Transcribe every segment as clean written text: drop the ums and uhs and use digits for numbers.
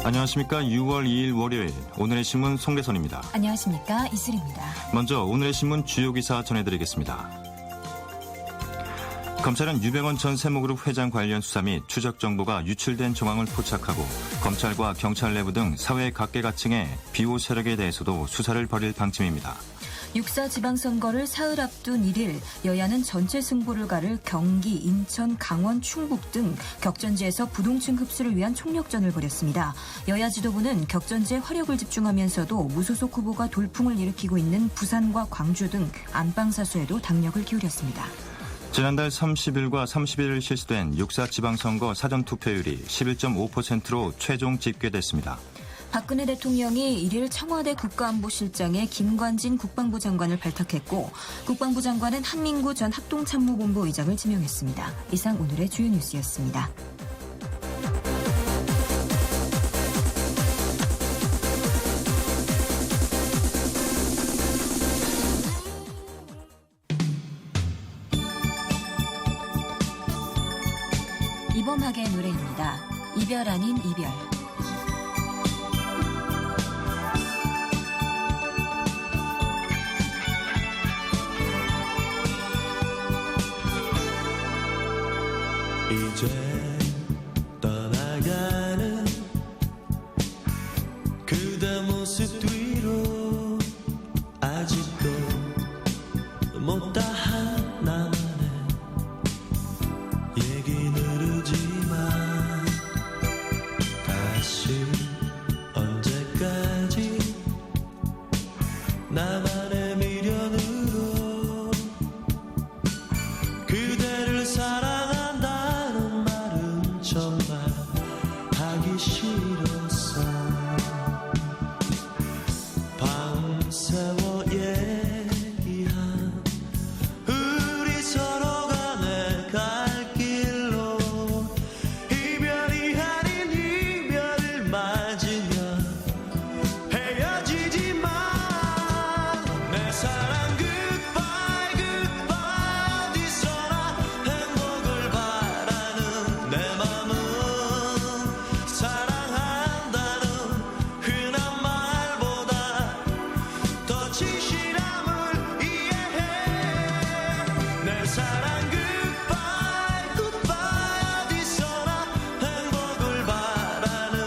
안녕하십니까. 6월 2일 월요일 오늘의 신문 송대선입니다. 안녕하십니까. 이슬입니다. 먼저 오늘의 신문 주요 기사 전해드리겠습니다. 검찰은 유병헌 전 세무그룹 회장 관련 수사 및 추적 정보가 유출된 정황을 포착하고 검찰과 경찰 내부 등 사회 각계각층의 비호 세력에 대해서도 수사를 벌일 방침입니다. 6.4 지방선거를 사흘 앞둔 1일 여야는 전체 승부를 가를 경기, 인천, 강원, 충북 등 격전지에서 부동층 흡수를 위한 총력전을 벌였습니다. 여야 지도부는 격전지에 화력을 집중하면서도 무소속 후보가 돌풍을 일으키고 있는 부산과 광주 등 안방사수에도 당력을 기울였습니다. 지난달 30일과 31일 실시된 6.4 지방선거 사전투표율이 11.5%로 최종 집계됐습니다. 박근혜 대통령이 1일 청와대 국가안보실장에 김관진 국방부 장관을 발탁했고 국방부 장관은 한민구 전 합동참모본부 의장을 지명했습니다. 이상 오늘의 주요 뉴스였습니다. 이범학의 노래입니다. 이별 아닌 이별. 이제 떠나가는 그대 모습 뒤로 아직도 못다한 나만의 얘기는 흐르지만 다시 언제까지 나만의 미련으로 그대를 사랑한다는 말은 정말 하기 싫었어. 밤새워 얘기한 우리 서로 간의 갈 길로 이별이 아닌 이별을 맞으면 헤어지지만 내 사랑 goodbye goodbye 어디서나 행복을 바라는 내 맘은 사랑한다는 흔한 말보다 더 진실함을 이해해. 내 사랑 goodbye goodbye 어디서나 행복을 바라는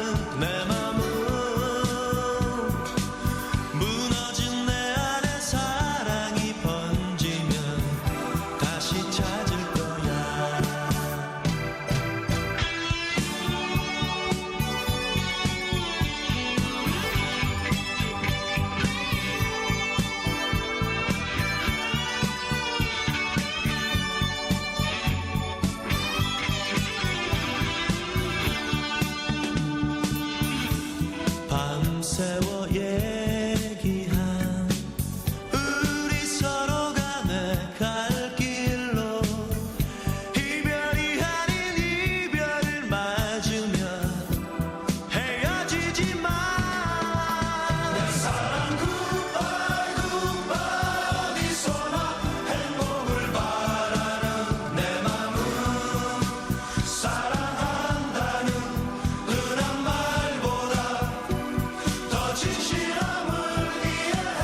내 맘은 무너진 내 안에 사랑이 번지면 다시 찾을 거야. 밤새워 얘기한 우리 서로 간의 갈 길로 이별이 아닌 이별을 맞으면 헤어지지만 내 사랑 goodbye goodbye 어디서나 행복을 바라는 내 맘은 사랑한다는 흔한 말보다 더 진실함을 이해해.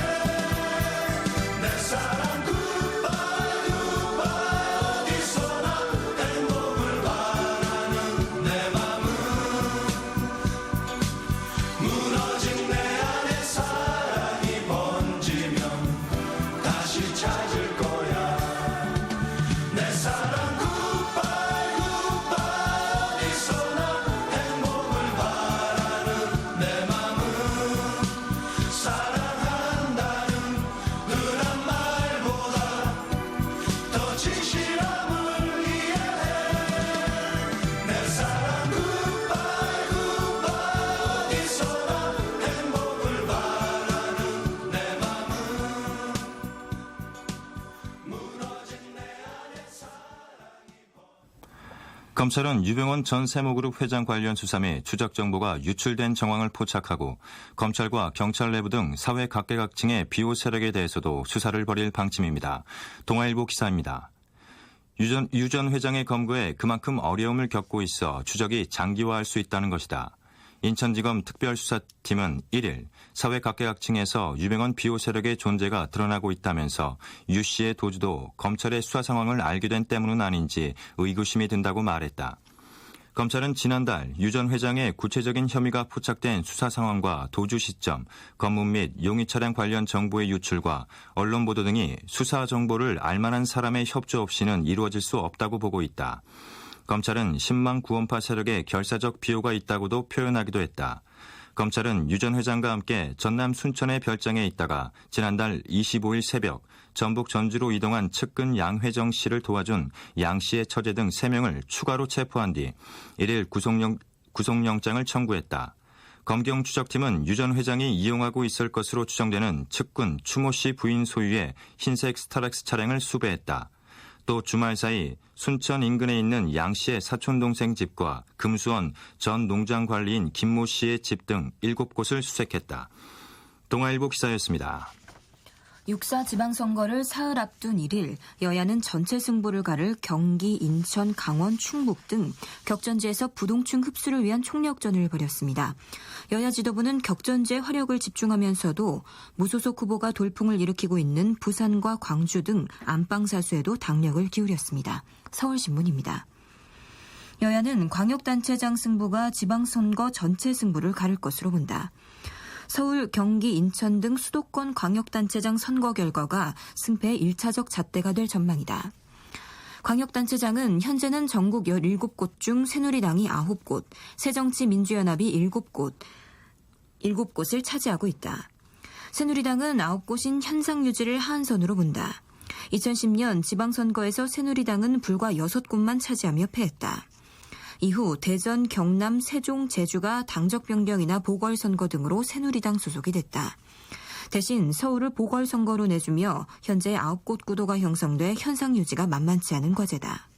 내 사랑 goodbye goodbye 어디서나 행복을 바라는 내 맘은 무너진 내 안에 사랑이 번지면 다시 찾을 거야. 내 사랑 goodbye goodbye 어디서나 행복을 바라는 내 맘은 사랑한다는 흔한 말보다 더 진실함을 이해해. 내 사랑 goodbye goodbye 어디서나 행복을 바라는 내 맘은 무너진 내 안에 사랑이 검찰은 유병헌 전 세무그룹 회장 관련 수사 및 추적 정보가 유출된 정황을 포착하고 검찰과 경찰 내부 등 사회 각계각층의 비호 세력에 대해서도 수사를 벌일 방침입니다. 동아일보 기사입니다. 유 전 회장의 검거에 그만큼 어려움을 겪고 있어 추적이 장기화할 수 있다는 것이다. 인천지검 특별수사팀은 1일 사회 각계각층에서 유병헌 비호 세력의 존재가 드러나고 있다면서 유 씨의 도주도 검찰의 수사 상황을 알게 된 때문은 아닌지 의구심이 든다고 말했다. 검찰은 지난달 유 전 회장의 구체적인 혐의가 포착된 수사 상황과 도주 시점, 검문 및 용의 차량 관련 정보의 유출과 언론 보도 등이 수사 정보를 알만한 사람의 협조 없이는 이루어질 수 없다고 보고 있다. 검찰은 신망 구원파 세력의 결사적 비호가 있다고도 표현하기도 했다. 검찰은 유 전 회장과 함께 전남 순천의 별장에 있다가 지난달 25일 새벽 전북 전주로 이동한 측근 양회정 씨를 도와준 양 씨의 처제 등 3명을 추가로 체포한 뒤 1일 구속영장을 청구했다. 검경 추적팀은 유 전 회장이 이용하고 있을 것으로 추정되는 측근 추모 씨 부인 소유의 흰색 스타렉스 차량을 수배했다. 또 주말 사이 순천 인근에 있는 양 씨의 사촌동생 집과 금수원 전 농장 관리인 김모 씨의 집 등 7곳을 수색했다. 동아일보 기사였습니다. 6.4 지방선거를 사흘 앞둔 1일 여야는 전체 승부를 가를 경기, 인천, 강원, 충북 등 격전지에서 부동층 흡수를 위한 총력전을 벌였습니다. 여야 지도부는 격전지에 화력을 집중하면서도 무소속 후보가 돌풍을 일으키고 있는 부산과 광주 등 안방 사수에도 당력을 기울였습니다. 서울신문입니다. 여야는 광역단체장 승부가 지방선거 전체 승부를 가를 것으로 본다. 서울, 경기, 인천 등 수도권 광역단체장 선거 결과가 승패의 1차적 잣대가 될 전망이다. 광역단체장은 현재는 전국 17곳 중 새누리당이 9곳, 새정치민주연합이 7곳을 차지하고 있다. 새누리당은 9곳인 현상 유지를 하한선으로 본다. 2010년 지방선거에서 새누리당은 불과 6곳만 차지하며 패했다. 이후 대전, 경남, 세종, 제주가 당적 변경이나 보궐선거 등으로 새누리당 소속이 됐다. 대신 서울을 보궐선거로 내주며 현재 9곳 구도가 형성돼 현상 유지가 만만치 않은 과제다.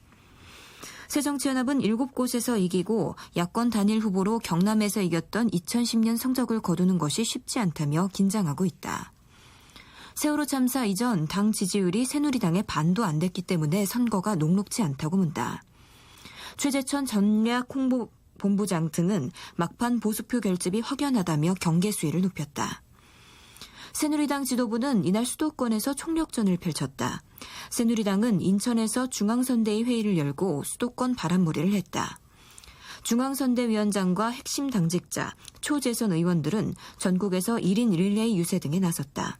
새정치연합은 7곳에서 이기고 야권 단일 후보로 경남에서 이겼던 2010년 성적을 거두는 것이 쉽지 않다며 긴장하고 있다. 세월호 참사 이전 당 지지율이 새누리당의 반도 안 됐기 때문에 선거가 녹록지 않다고 문다. 최재천 전략홍보본부장 등은 막판 보수표 결집이 확연하다며 경계 수위를 높였다. 새누리당 지도부는 이날 수도권에서 총력전을 펼쳤다. 새누리당은 인천에서 중앙선대위 회의를 열고 수도권 바람몰이를 했다. 중앙선대위원장과 핵심 당직자, 초재선 의원들은 전국에서 1인 릴레이 유세 등에 나섰다.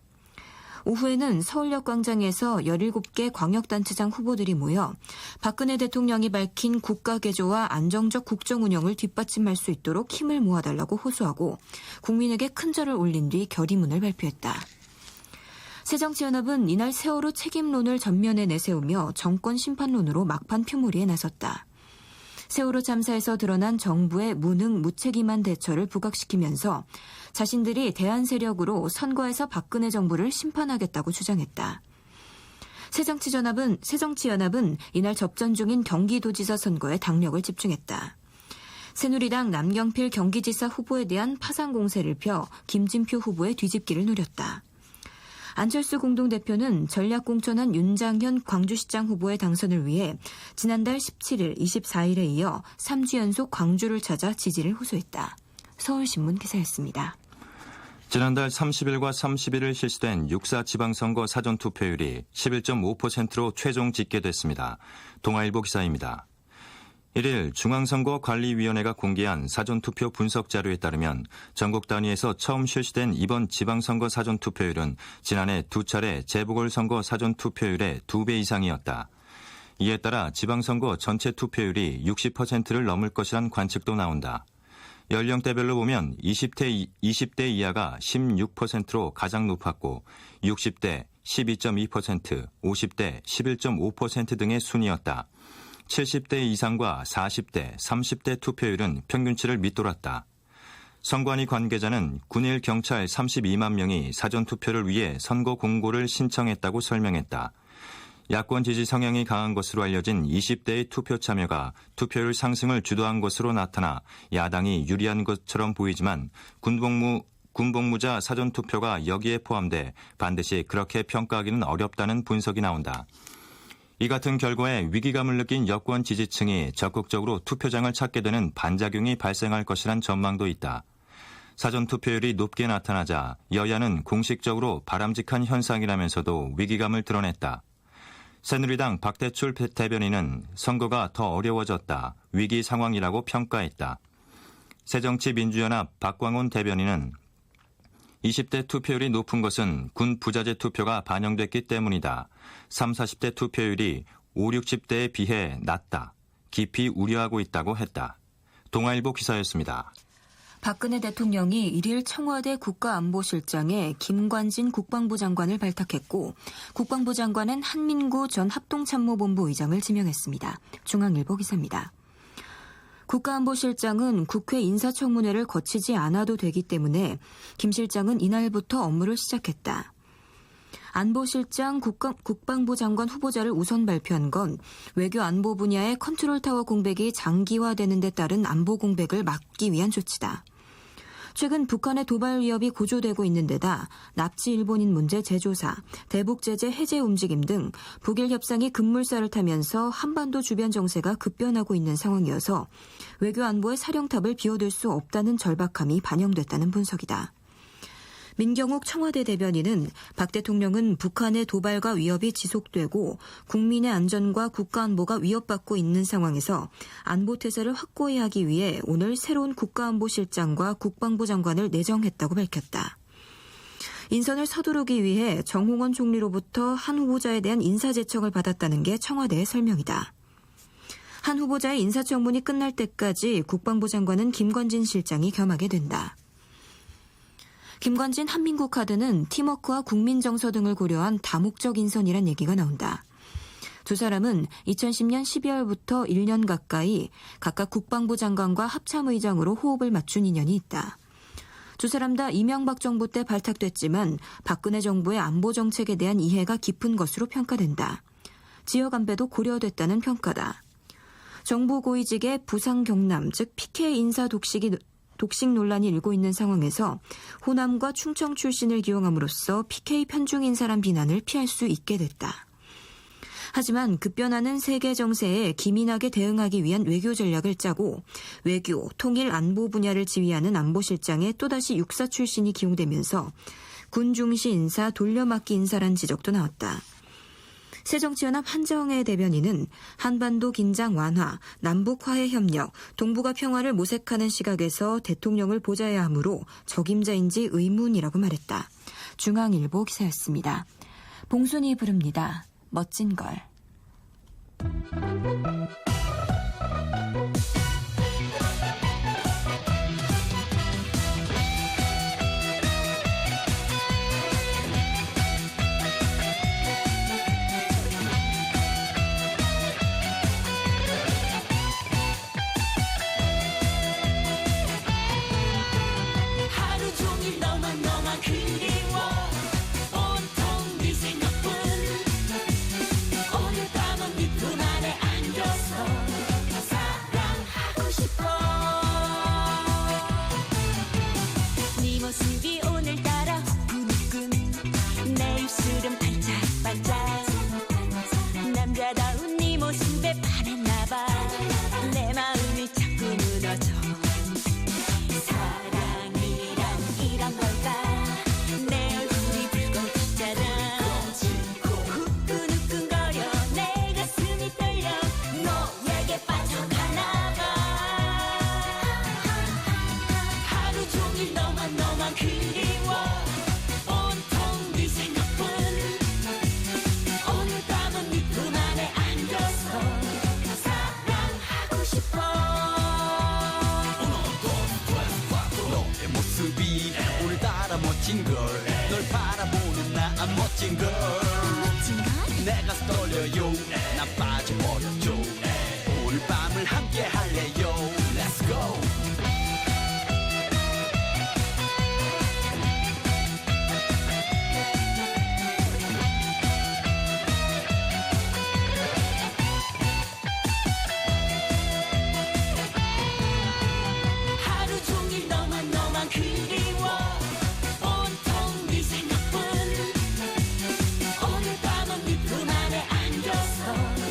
오후에는 서울역 광장에서 17개 광역단체장 후보들이 모여 박근혜 대통령이 밝힌 국가개조와 안정적 국정운영을 뒷받침할 수 있도록 힘을 모아달라고 호소하고 국민에게 큰 절을 올린 뒤 결의문을 발표했다. 새정치연합은 이날 세월호 책임론을 전면에 내세우며 정권 심판론으로 막판 표몰이에 나섰다. 세월호 참사에서 드러난 정부의 무능, 무책임한 대처를 부각시키면서 자신들이 대안 세력으로 선거에서 박근혜 정부를 심판하겠다고 주장했다. 새정치연합은 이날 접전 중인 경기도지사 선거에 당력을 집중했다. 새누리당 남경필 경기지사 후보에 대한 파상 공세를 펴 김진표 후보의 뒤집기를 노렸다. 안철수 공동대표는 전략공천한 윤장현 광주시장 후보의 당선을 위해 지난달 17일, 24일에 이어 3주 연속 광주를 찾아 지지를 호소했다. 서울신문 기사였습니다. 지난달 30일과 31일 실시된 6.4 지방선거 사전투표율이 11.5%로 최종 집계됐습니다. 동아일보 기사입니다. 1일 중앙선거관리위원회가 공개한 사전투표 분석 자료에 따르면 전국 단위에서 처음 실시된 이번 지방선거 사전투표율은 지난해 2차례 재보궐선거 사전투표율의 2배 이상이었다. 이에 따라 지방선거 전체 투표율이 60%를 넘을 것이란 관측도 나온다. 연령대별로 보면 20대 이하가 16%로 가장 높았고 60대 12.2%, 50대 11.5% 등의 순이었다. 70대 이상과 40대, 30대 투표율은 평균치를 밑돌았다. 선관위 관계자는 군일 경찰 32만 명이 사전투표를 위해 선거 공고를 신청했다고 설명했다. 야권 지지 성향이 강한 것으로 알려진 20대의 투표 참여가 투표율 상승을 주도한 것으로 나타나 야당이 유리한 것처럼 보이지만 군복무자 사전투표가 여기에 포함돼 반드시 그렇게 평가하기는 어렵다는 분석이 나온다. 이 같은 결과에 위기감을 느낀 여권 지지층이 적극적으로 투표장을 찾게 되는 반작용이 발생할 것이란 전망도 있다. 사전 투표율이 높게 나타나자 여야는 공식적으로 바람직한 현상이라면서도 위기감을 드러냈다. 새누리당 박대출 대변인은 선거가 더 어려워졌다, 위기 상황이라고 평가했다. 새정치민주연합 박광온 대변인은 20대 투표율이 높은 것은 군 부자재 투표가 반영됐기 때문이다. 30, 40대 투표율이 50, 60대에 비해 낮다. 깊이 우려하고 있다고 했다. 동아일보 기사였습니다. 박근혜 대통령이 1일 청와대 국가안보실장에 김관진 국방부 장관을 발탁했고 국방부 장관은 한민구 전 합동참모본부 의장을 지명했습니다. 중앙일보 기사입니다. 국가안보실장은 국회 인사청문회를 거치지 않아도 되기 때문에 김 실장은 이날부터 업무를 시작했다. 안보실장 국방부 장관 후보자를 우선 발표한 건 외교 안보 분야의 컨트롤타워 공백이 장기화되는 데 따른 안보 공백을 막기 위한 조치다. 최근 북한의 도발 위협이 고조되고 있는 데다 납치 일본인 문제 재조사, 대북 제재 해제 움직임 등 북일 협상이 급물살을 타면서 한반도 주변 정세가 급변하고 있는 상황이어서 외교 안보의 사령탑을 비워둘 수 없다는 절박함이 반영됐다는 분석이다. 민경욱 청와대 대변인은 박 대통령은 북한의 도발과 위협이 지속되고 국민의 안전과 국가안보가 위협받고 있는 상황에서 안보태세를 확고히 하기 위해 오늘 새로운 국가안보실장과 국방부 장관을 내정했다고 밝혔다. 인선을 서두르기 위해 정홍원 총리로부터 한 후보자에 대한 인사제청을 받았다는 게 청와대의 설명이다. 한 후보자의 인사청문이 끝날 때까지 국방부 장관은 김관진 실장이 겸하게 된다. 김관진 한민구 카드는 팀워크와 국민정서 등을 고려한 다목적 인선이란 얘기가 나온다. 두 사람은 2010년 12월부터 1년 가까이 각각 국방부 장관과 합참의장으로 호흡을 맞춘 인연이 있다. 두 사람 다 이명박 정부 때 발탁됐지만 박근혜 정부의 안보 정책에 대한 이해가 깊은 것으로 평가된다. 지역 안배도 고려됐다는 평가다. 정부 고위직의 부상 경남, 즉 PK 인사 독식 논란이 일고 있는 상황에서 호남과 충청 출신을 기용함으로써 PK 편중 인사란 비난을 피할 수 있게 됐다. 하지만 급변하는 세계 정세에 기민하게 대응하기 위한 외교 전략을 짜고 외교, 통일, 안보 분야를 지휘하는 안보실장에 또다시 육사 출신이 기용되면서 군 중시 인사, 돌려막기 인사란 지적도 나왔다. 새정치연합 한정혜 대변인은 한반도 긴장 완화, 남북 화해 협력, 동북아 평화를 모색하는 시각에서 대통령을 보좌해야 하므로 적임자인지 의문이라고 말했다. 중앙일보 기사였습니다. 봉순이 부릅니다. 멋진 걸. 하루 종일 너만 그리워 온통 네 생각뿐 오늘 밤은 네 품 안에 안겨서 사랑하고 싶어 네 모습이 오늘따라 후끈후끈 내 입술은 반짝반짝 남자다운 네 모습에 반했나봐 내 마음이 자꾸 무너져 사랑이란 이런 걸까 내 얼굴이 붉어지잖아 후끈후끈거려 내 가슴이 떨려 너에게 빠져가나봐 하루 종일 너만 그리워 온통 네 생각뿐 오늘 밤은 네 품 안에 안겨서 사랑하고 싶어 너의 모습이 오늘따라 멋진 걸 널 바라보는 나 멋진 걸 내가 떨려요 난 빠져버렸죠 오늘 밤을 함께 할래요 Let's go 하루 종일 너만 그리워 온통 네 생각뿐 오늘 밤은 네 품 안에 안겨서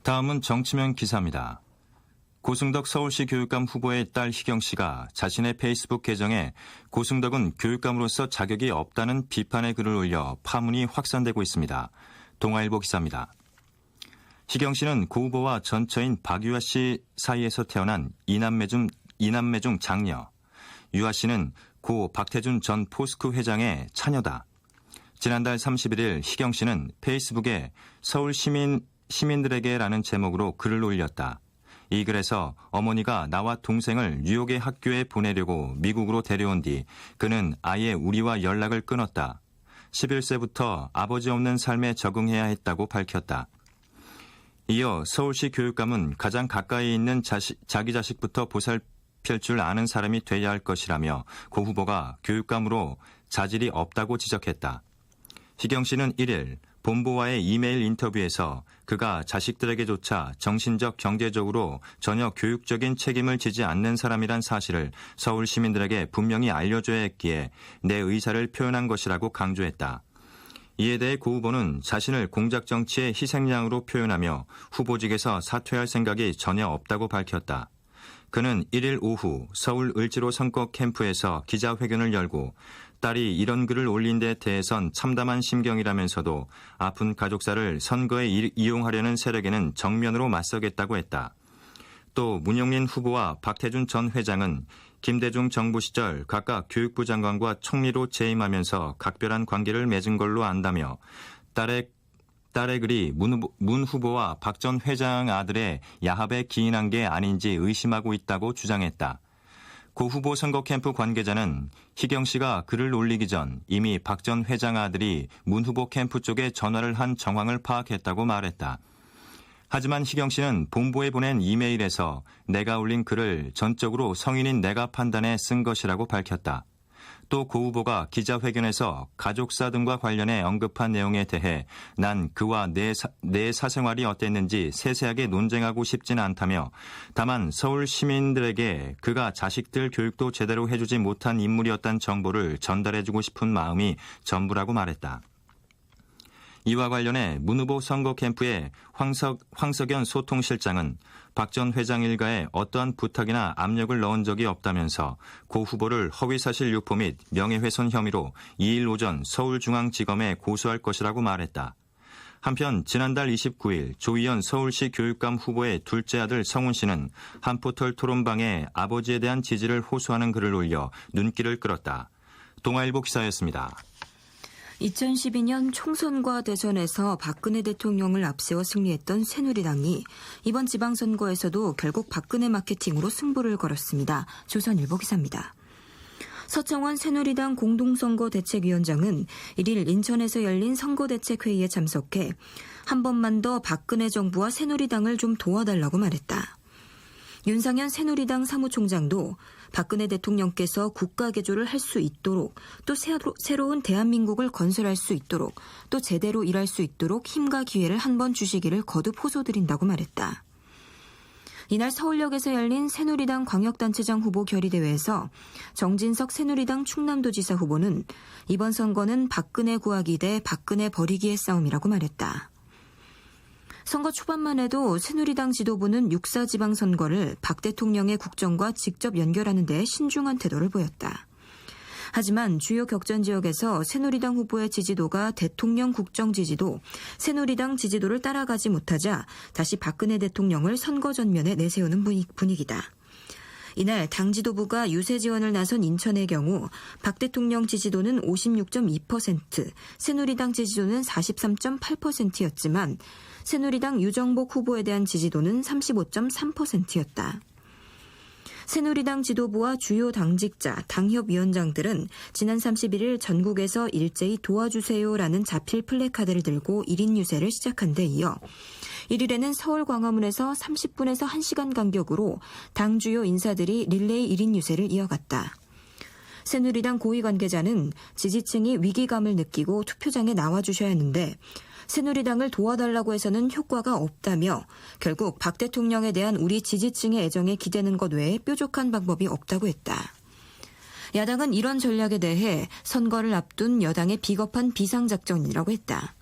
다음은 정치면 기사입니다. 고승덕 서울시 교육감 후보의 딸 희경 씨가 자신의 페이스북 계정에 고승덕은 교육감으로서 자격이 없다는 비판의 글을 올려 파문이 확산되고 있습니다. 동아일보 기사입니다. 희경 씨는 고 후보와 전처인 박유아 씨 사이에서 태어난 이남매 중 장녀. 유아 씨는 고 박태준 전 포스코 회장의 차녀다. 지난달 31일 희경 씨는 페이스북에 서울 시민들에게라는 제목으로 글을 올렸다. 이 글에서 어머니가 나와 동생을 뉴욕의 학교에 보내려고 미국으로 데려온 뒤 그는 아예 우리와 연락을 끊었다. 11세부터 아버지 없는 삶에 적응해야 했다고 밝혔다. 이어 서울시 교육감은 가장 가까이 있는 자기 자식부터 보살필 줄 아는 사람이 돼야 할 것이라며 고 후보가 교육감으로 자질이 없다고 지적했다. 희경 씨는 1일 본보와의 이메일 인터뷰에서 그가 자식들에게조차 정신적, 경제적으로 전혀 교육적인 책임을 지지 않는 사람이란 사실을 서울 시민들에게 분명히 알려줘야 했기에 내 의사를 표현한 것이라고 강조했다. 이에 대해 고 후보는 자신을 공작정치의 희생양으로 표현하며 후보직에서 사퇴할 생각이 전혀 없다고 밝혔다. 그는 1일 오후 서울 을지로 선거 캠프에서 기자회견을 열고 딸이 이런 글을 올린 데 대해선 참담한 심경이라면서도 아픈 가족사를 선거에 이용하려는 세력에는 정면으로 맞서겠다고 했다. 또 문용린 후보와 박태준 전 회장은 김대중 정부 시절 각각 교육부 장관과 총리로 재임하면서 각별한 관계를 맺은 걸로 안다며 딸의 글이 문 후보와 박 전 회장 아들의 야합에 기인한 게 아닌지 의심하고 있다고 주장했다. 고 후보 선거 캠프 관계자는 희경 씨가 글을 올리기 전 이미 박 전 회장 아들이 문 후보 캠프 쪽에 전화를 한 정황을 파악했다고 말했다. 하지만 희경 씨는 본부에 보낸 이메일에서 내가 올린 글을 전적으로 성인인 내가 판단해 쓴 것이라고 밝혔다. 또 고 후보가 기자회견에서 가족사 등과 관련해 언급한 내용에 대해 난 그와 내 사생활이 어땠는지 세세하게 논쟁하고 싶진 않다며 다만 서울 시민들에게 그가 자식들 교육도 제대로 해주지 못한 인물이었다는 정보를 전달해주고 싶은 마음이 전부라고 말했다. 이와 관련해 문 후보 선거 캠프의 황석연 소통실장은 박 전 회장 일가에 어떠한 부탁이나 압력을 넣은 적이 없다면서 고 후보를 허위사실 유포 및 명예훼손 혐의로 2일 오전 서울중앙지검에 고소할 것이라고 말했다. 한편 지난달 29일 조희연 서울시 교육감 후보의 둘째 아들 성훈 씨는 한포털 토론방에 아버지에 대한 지지를 호소하는 글을 올려 눈길을 끌었다. 동아일보 기사였습니다. 2012년 총선과 대선에서 박근혜 대통령을 앞세워 승리했던 새누리당이 이번 지방선거에서도 결국 박근혜 마케팅으로 승부를 걸었습니다. 조선일보 기사입니다. 서청원 새누리당 공동선거대책위원장은 1일 인천에서 열린 선거대책회의에 참석해 한 번만 더 박근혜 정부와 새누리당을 좀 도와달라고 말했다. 윤상현 새누리당 사무총장도 박근혜 대통령께서 국가 개조를 할 수 있도록 또 새로운 대한민국을 건설할 수 있도록 또 제대로 일할 수 있도록 힘과 기회를 한번 주시기를 거듭 호소드린다고 말했다. 이날 서울역에서 열린 새누리당 광역단체장 후보 결의대회에서 정진석 새누리당 충남도지사 후보는 이번 선거는 박근혜 구하기 대 박근혜 버리기의 싸움이라고 말했다. 선거 초반만 해도 새누리당 지도부는 6.4 지방선거를 박 대통령의 국정과 직접 연결하는 데 신중한 태도를 보였다. 하지만 주요 격전 지역에서 새누리당 후보의 지지도가 대통령 국정 지지도, 새누리당 지지도를 따라가지 못하자 다시 박근혜 대통령을 선거 전면에 내세우는 분위기다. 이날 당 지도부가 유세 지원을 나선 인천의 경우 박 대통령 지지도는 56.2%, 새누리당 지지도는 43.8%였지만 새누리당 유정복 후보에 대한 지지도는 35.3%였다. 새누리당 지도부와 주요 당직자, 당협위원장들은 지난 31일 전국에서 일제히 도와주세요라는 자필 플래카드를 들고 1인 유세를 시작한 데 이어 1일에는 서울 광화문에서 30분에서 1시간 간격으로 당 주요 인사들이 릴레이 1인 유세를 이어갔다. 새누리당 고위 관계자는 지지층이 위기감을 느끼고 투표장에 나와주셔야 하는데 새누리당을 도와달라고 해서는 효과가 없다며 결국 박 대통령에 대한 우리 지지층의 애정에 기대는 것 외에 뾰족한 방법이 없다고 했다. 야당은 이런 전략에 대해 선거를 앞둔 여당의 비겁한 비상작전이라고 했다.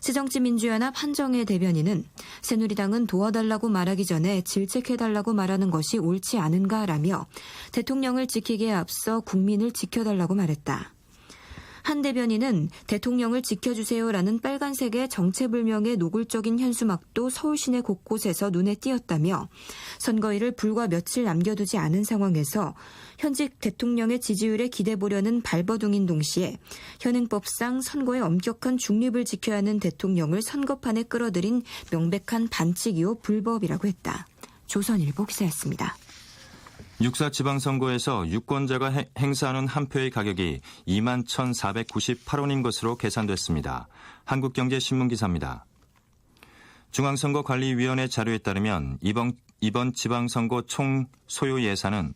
새정치민주연합 한정혜 대변인은 새누리당은 도와달라고 말하기 전에 질책해달라고 말하는 것이 옳지 않은가라며 대통령을 지키기에 앞서 국민을 지켜달라고 말했다. 한 대변인은 대통령을 지켜주세요라는 빨간색의 정체불명의 노골적인 현수막도 서울 시내 곳곳에서 눈에 띄었다며 선거일을 불과 며칠 남겨두지 않은 상황에서 현직 대통령의 지지율에 기대보려는 발버둥인 동시에 현행법상 선거의 엄격한 중립을 지켜야 하는 대통령을 선거판에 끌어들인 명백한 반칙이요 불법이라고 했다. 조선일보 기사였습니다. 6.4 지방선거에서 유권자가 행사하는 한 표의 가격이 21,498원인 것으로 계산됐습니다. 한국경제신문 기사입니다. 중앙선거관리위원회 자료에 따르면 이번 지방선거 총 소요 예산은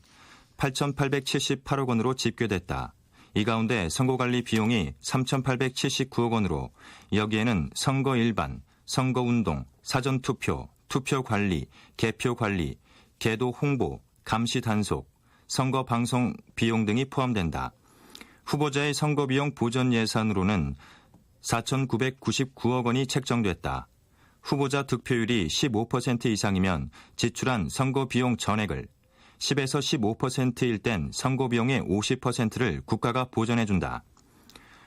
8,878억 원으로 집계됐다. 이 가운데 선거관리 비용이 3,879억 원으로 여기에는 선거 일반, 선거운동, 사전투표, 투표관리, 개표관리, 개도 홍보, 감시 단속, 선거 방송 비용 등이 포함된다. 후보자의 선거 비용 보전 예산으로는 4,999억 원이 책정됐다. 후보자 득표율이 15% 이상이면 지출한 선거 비용 전액을 10에서 15%일 땐 선거 비용의 50%를 국가가 보전해준다.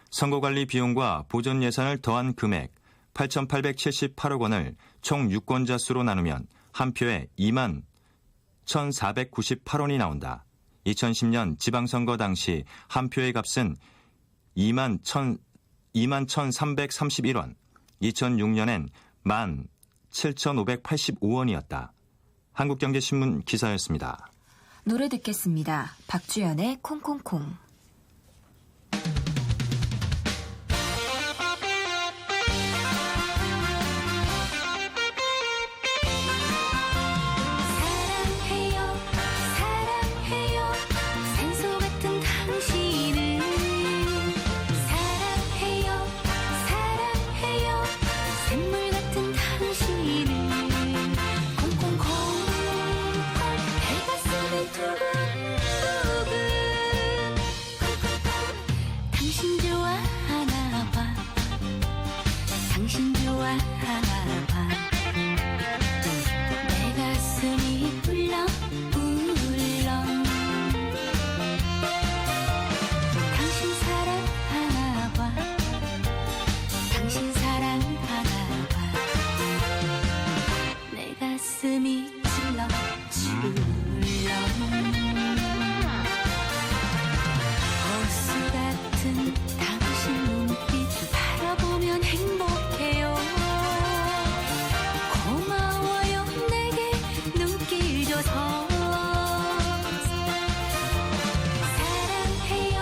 선거관리 비용과 보전 예산을 더한 금액 8,878억 원을 총 유권자 수로 나누면 한 표에 21,498원이 나온다. 2010년 지방선거 당시 한 표의 값은 21,331원, 2006년엔 17,585원이었다. 한국경제신문 기사였습니다. 노래 듣겠습니다. 박주연의 콩콩콩. 당신 좋아하나 봐. 내 가슴이 울렁울렁. 당신 사랑하나 봐. 당신 사랑하나 봐. 내 가슴이 출렁출렁. 호수 같은 당신 눈빛 바라보면 행복해요. 고마워요 내게 눈길 줘서. 사랑해요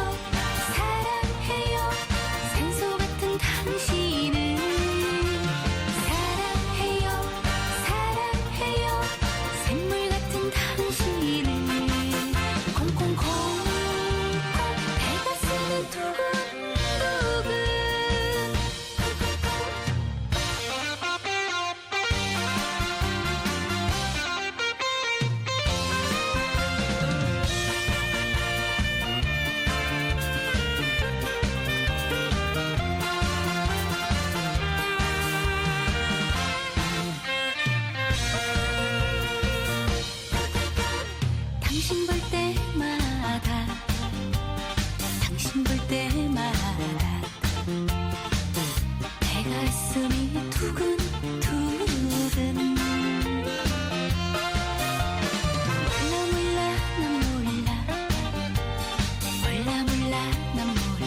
사랑해요 산소 같은 당신을. 사랑해요 사랑해요 샘물 같은 당신을. 콩콩콩 배가 쓰는 두근두근. 당신 볼 때마다 당신 볼 때마다 내 가슴이 두근두근. 몰라 난 몰라. 몰라 난 몰라.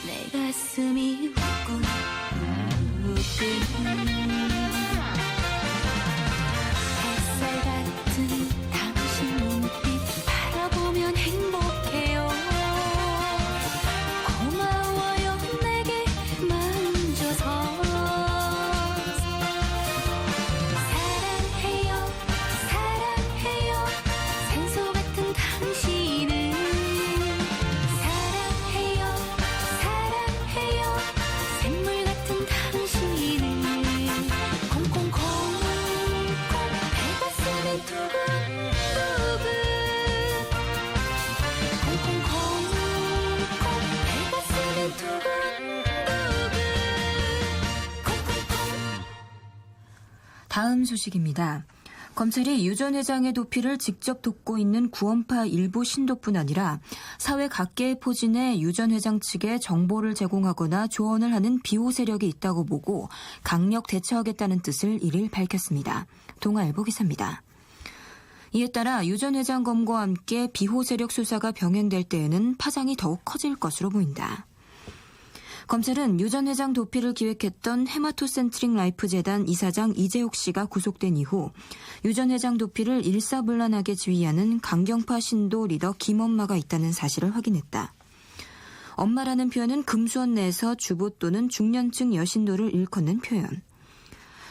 내 가슴이 후끈후끈. 햇살 같은 당신 눈빛 바라보면 행복해요. 다음 소식입니다. 검찰이 유 전 회장의 도피를 직접 돕고 있는 구원파 일부 신도뿐 아니라 사회 각계의 포진에 유 전 회장 측에 정보를 제공하거나 조언을 하는 비호 세력이 있다고 보고 강력 대처하겠다는 뜻을 1일 밝혔습니다. 동아일보 기사입니다. 이에 따라 유 전 회장 검거와 함께 비호 세력 수사가 병행될 때에는 파장이 더욱 커질 것으로 보인다. 검찰은 유 전 회장 도피를 기획했던 헤마토센트릭 라이프 재단 이사장 이재옥 씨가 구속된 이후 유 전 회장 도피를 일사불란하게 지휘하는 강경파 신도 리더 김엄마가 있다는 사실을 확인했다. 엄마라는 표현은 금수원 내에서 주부 또는 중년층 여신도를 일컫는 표현.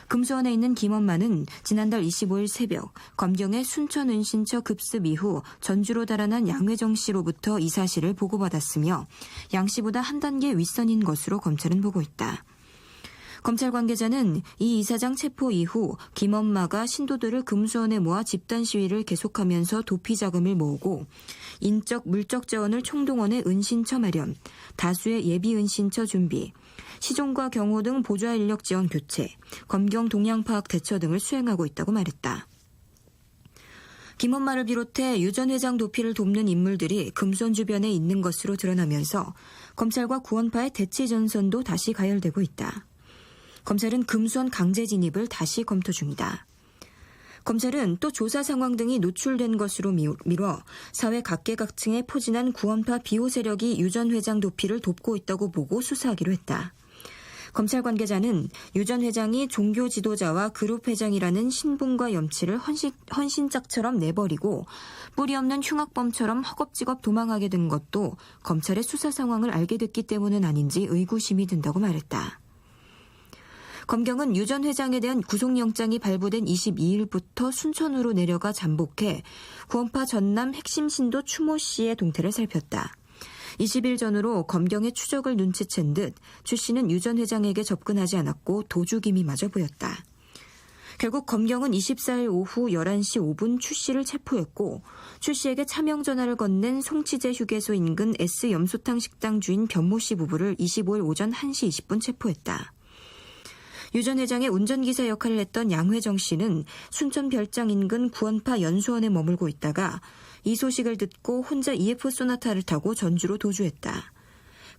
금수원에 있는 김엄마는 지난달 25일 새벽 검경의 순천 은신처 급습 이후 전주로 달아난 양회정 씨로부터 이 사실을 보고받았으며 양 씨보다 한 단계 윗선인 것으로 검찰은 보고 있다. 검찰 관계자는 이 이사장 체포 이후 김엄마가 신도들을 금수원에 모아 집단 시위를 계속하면서 도피 자금을 모으고 인적 물적 자원을 총동원해 은신처 마련, 다수의 예비 은신처 준비, 시종과 경호 등 보좌 인력 지원 교체, 검경 동향 파악 대처 등을 수행하고 있다고 말했다. 김엄마를 비롯해 유 전 회장 도피를 돕는 인물들이 금수원 주변에 있는 것으로 드러나면서 검찰과 구원파의 대치 전선도 다시 가열되고 있다. 검찰은 금수원 강제 진입을 다시 검토 중이다. 검찰은 또 조사 상황 등이 노출된 것으로 미뤄 사회 각계각층에 포진한 구원파 비호 세력이 유 전 회장 도피를 돕고 있다고 보고 수사하기로 했다. 검찰 관계자는 유 전 회장이 종교 지도자와 그룹 회장이라는 신분과 염치를 헌신짝처럼 내버리고 뿌리 없는 흉악범처럼 허겁지겁 도망하게 된 것도 검찰의 수사 상황을 알게 됐기 때문은 아닌지 의구심이 든다고 말했다. 검경은 유 전 회장에 대한 구속영장이 발부된 22일부터 순천으로 내려가 잠복해 구원파 전남 핵심 신도 추모 씨의 동태를 살폈다. 20일 전후로 검경의 추적을 눈치챈 듯 추 씨는 유 전 회장에게 접근하지 않았고 도주김이 마저 보였다. 결국 검경은 24일 오후 11시 5분 추 씨를 체포했고 추 씨에게 차명 전화를 건넨 송치제 휴게소 인근 S염소탕 식당 주인 변모 씨 부부를 25일 오전 1시 20분 체포했다. 유 전 회장의 운전기사 역할을 했던 양회정 씨는 순천 별장 인근 구원파 연수원에 머물고 있다가 이 소식을 듣고 혼자 EF 소나타를 타고 전주로 도주했다.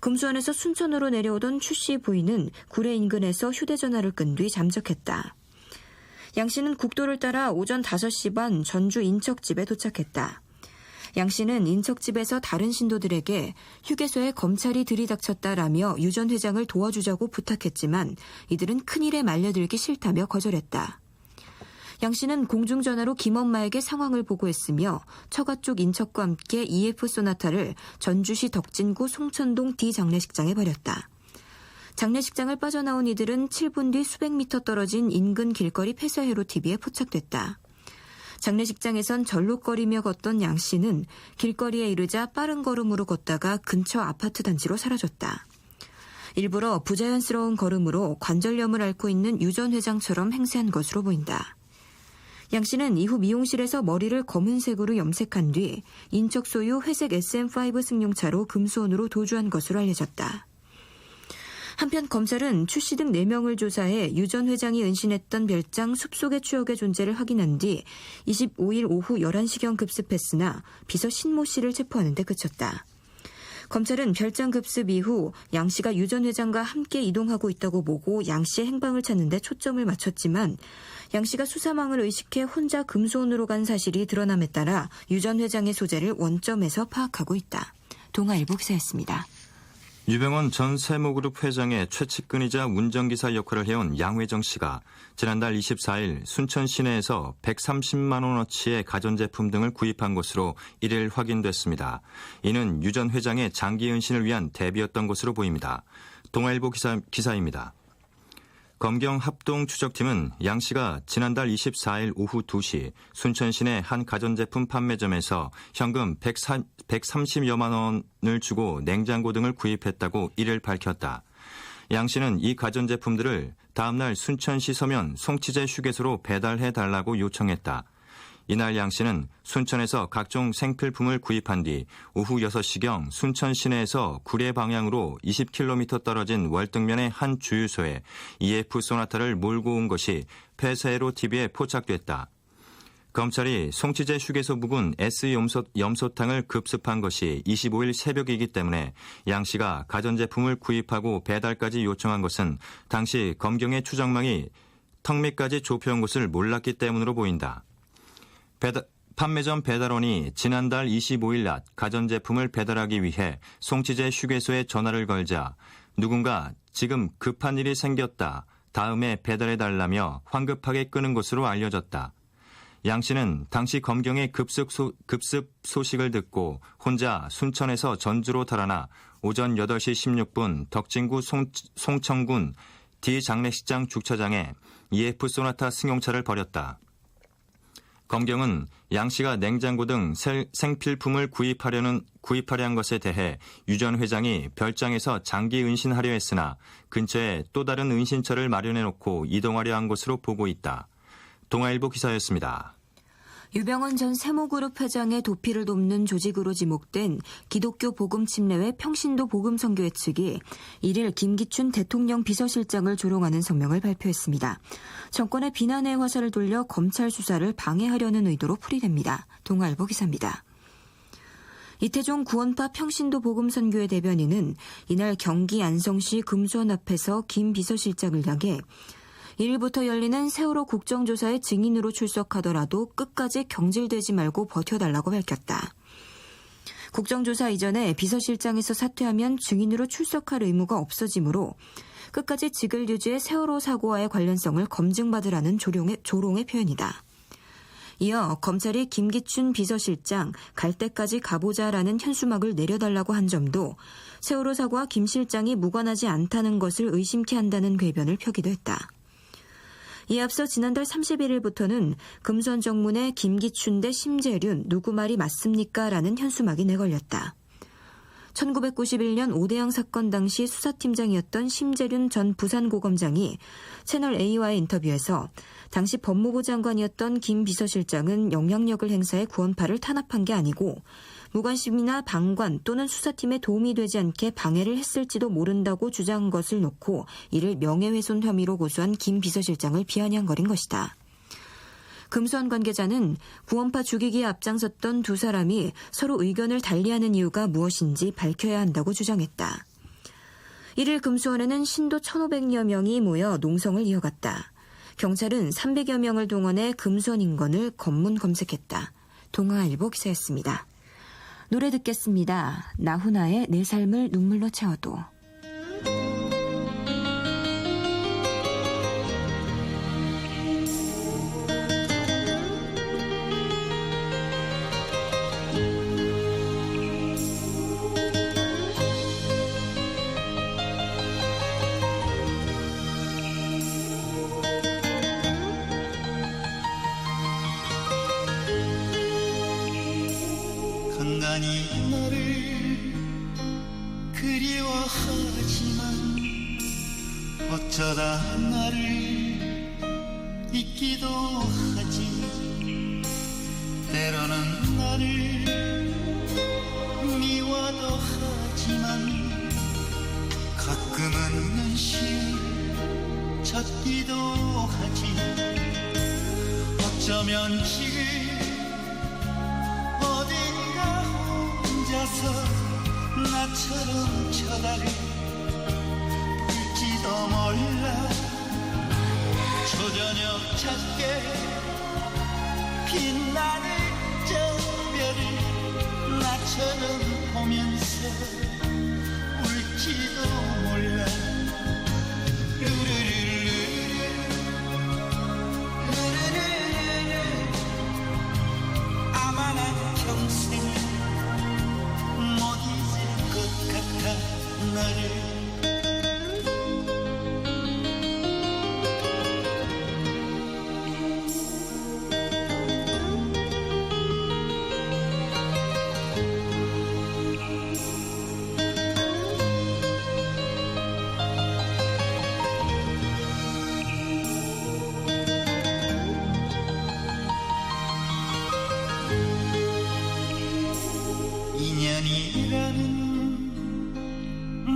금수원에서 순천으로 내려오던 추 씨 부인은 구례 인근에서 휴대전화를 끈 뒤 잠적했다. 양 씨는 국도를 따라 오전 5시 반 전주 인척집에 도착했다. 양 씨는 인척집에서 다른 신도들에게 휴게소에 검찰이 들이닥쳤다라며 유 전 회장을 도와주자고 부탁했지만 이들은 큰일에 말려들기 싫다며 거절했다. 양 씨는 공중전화로 김엄마에게 상황을 보고했으며 처가 쪽 인척과 함께 EF 소나타를 전주시 덕진구 송천동 D 장례식장에 버렸다. 장례식장을 빠져나온 이들은 7분 뒤 수백 미터 떨어진 인근 길거리 폐쇄회로 TV에 포착됐다. 장례식장에선 절룩거리며 걷던 양 씨는 길거리에 이르자 빠른 걸음으로 걷다가 근처 아파트 단지로 사라졌다. 일부러 부자연스러운 걸음으로 관절염을 앓고 있는 유 전 회장처럼 행세한 것으로 보인다. 양 씨는 이후 미용실에서 머리를 검은색으로 염색한 뒤 인척 소유 회색 SM5 승용차로 금수원으로 도주한 것으로 알려졌다. 한편 검찰은 추 씨 등 4명을 조사해 유 전 회장이 은신했던 별장 숲속의 추억의 존재를 확인한 뒤 25일 오후 11시경 급습했으나 비서 신모 씨를 체포하는 데 그쳤다. 검찰은 별장 급습 이후 양 씨가 유 전 회장과 함께 이동하고 있다고 보고 양 씨의 행방을 찾는 데 초점을 맞췄지만 양 씨가 수사망을 의식해 혼자 금수원으로 간 사실이 드러남에 따라 유 전 회장의 소재를 원점에서 파악하고 있다. 동아일보 기사였습니다. 유병원 전 세모그룹 회장의 최측근이자 운전기사 역할을 해온 양회정 씨가 지난달 24일 순천 시내에서 130만 원어치의 가전제품 등을 구입한 것으로 1일 확인됐습니다. 이는 유 전 회장의 장기 은신을 위한 대비였던 것으로 보입니다. 동아일보 기사입니다. 검경 합동추적팀은 양 씨가 지난달 24일 오후 2시 순천 시내 한 가전제품 판매점에서 현금 130여만 원을 주고 냉장고 등을 구입했다고 이를 밝혔다. 양 씨는 이 가전제품들을 다음날 순천시 서면 송치제 휴게소로 배달해달라고 요청했다. 이날 양 씨는 순천에서 각종 생필품을 구입한 뒤 오후 6시경 순천 시내에서 구례 방향으로 20km 떨어진 월등면의 한 주유소에 EF 소나타를 몰고 온 것이 폐쇄로 TV에 포착됐다. 검찰이 송치제 휴게소 부근 S 염소탕을 급습한 것이 25일 새벽이기 때문에 양 씨가 가전제품을 구입하고 배달까지 요청한 것은 당시 검경의 추정망이 턱 밑까지 좁혀온 것을 몰랐기 때문으로 보인다. 판매점 배달원이 지난달 25일 낮 가전제품을 배달하기 위해 송치제 휴게소에 전화를 걸자 누군가 지금 급한 일이 생겼다. 다음에 배달해달라며 황급하게 끊은 것으로 알려졌다. 양 씨는 당시 검경의 급습 소식을 듣고 혼자 순천에서 전주로 달아나 오전 8시 16분 덕진구 송천군 D장례식장 주차장에 EF 소나타 승용차를 버렸다. 검경은 양 씨가 냉장고 등 생필품을 구입하려 한 것에 대해 유 전 회장이 별장에서 장기 은신하려 했으나 근처에 또 다른 은신처를 마련해놓고 이동하려 한 것으로 보고 있다. 동아일보 기사였습니다. 유병헌 전 세모그룹 회장의 도피를 돕는 조직으로 지목된 기독교 복음침례회 평신도 복음선교회 측이 1일 김기춘 대통령 비서실장을 조롱하는 성명을 발표했습니다. 정권의 비난의 화살을 돌려 검찰 수사를 방해하려는 의도로 풀이됩니다. 동아일보 기사입니다. 이태종 구원파 평신도 복음선교회 대변인은 이날 경기 안성시 금수원 앞에서 김 비서실장을 향해 1일부터 열리는 세월호 국정조사의 증인으로 출석하더라도 끝까지 경질되지 말고 버텨달라고 밝혔다. 국정조사 이전에 비서실장에서 사퇴하면 증인으로 출석할 의무가 없어지므로 끝까지 직을 유지해 세월호 사고와의 관련성을 검증받으라는 조롱의 표현이다. 이어 검찰이 김기춘 비서실장 갈 때까지 가보자라는 현수막을 내려달라고 한 점도 세월호 사고와 김 실장이 무관하지 않다는 것을 의심케 한다는 궤변을 펴기도 했다. 이에 앞서 지난달 31일부터는 금수원 정문에 김기춘 대 심재륜 누구 말이 맞습니까? 라는 현수막이 내걸렸다. 1991년 오대양 사건 당시 수사팀장이었던 심재륜 전 부산고검장이 채널A와의 인터뷰에서 당시 법무부 장관이었던 김 비서실장은 영향력을 행사해 구원파를 탄압한 게 아니고 무관심이나 방관 또는 수사팀에 도움이 되지 않게 방해를 했을지도 모른다고 주장한 것을 놓고 이를 명예훼손 혐의로 고소한 김 비서실장을 비아냥거린 것이다. 금수원 관계자는 구원파 죽이기에 앞장섰던 두 사람이 서로 의견을 달리하는 이유가 무엇인지 밝혀야 한다고 주장했다. 1일 금수원에는 신도 1,500여 명이 모여 농성을 이어갔다. 경찰은 300여 명을 동원해 금수원 인권을 검문 검색했다. 동아일보 기사였습니다. 노래 듣겠습니다. 나훈아의 내 삶을 눈물로 채워도. 간간히 너를 그리워하지만 어쩌다 나를 잊기도 하지. 때로는 나를 미워도 하지만 가끔은 눈시울 젖기도 하지. 어쩌면 지금 어딘가 혼자서 나처럼 쳐다를 볼지도 몰라. 초저녁 작게 빛나는 저 별을 나처럼 보면서 울지도 몰라. 아마 난 평생 못 잊을 것 같아 너를.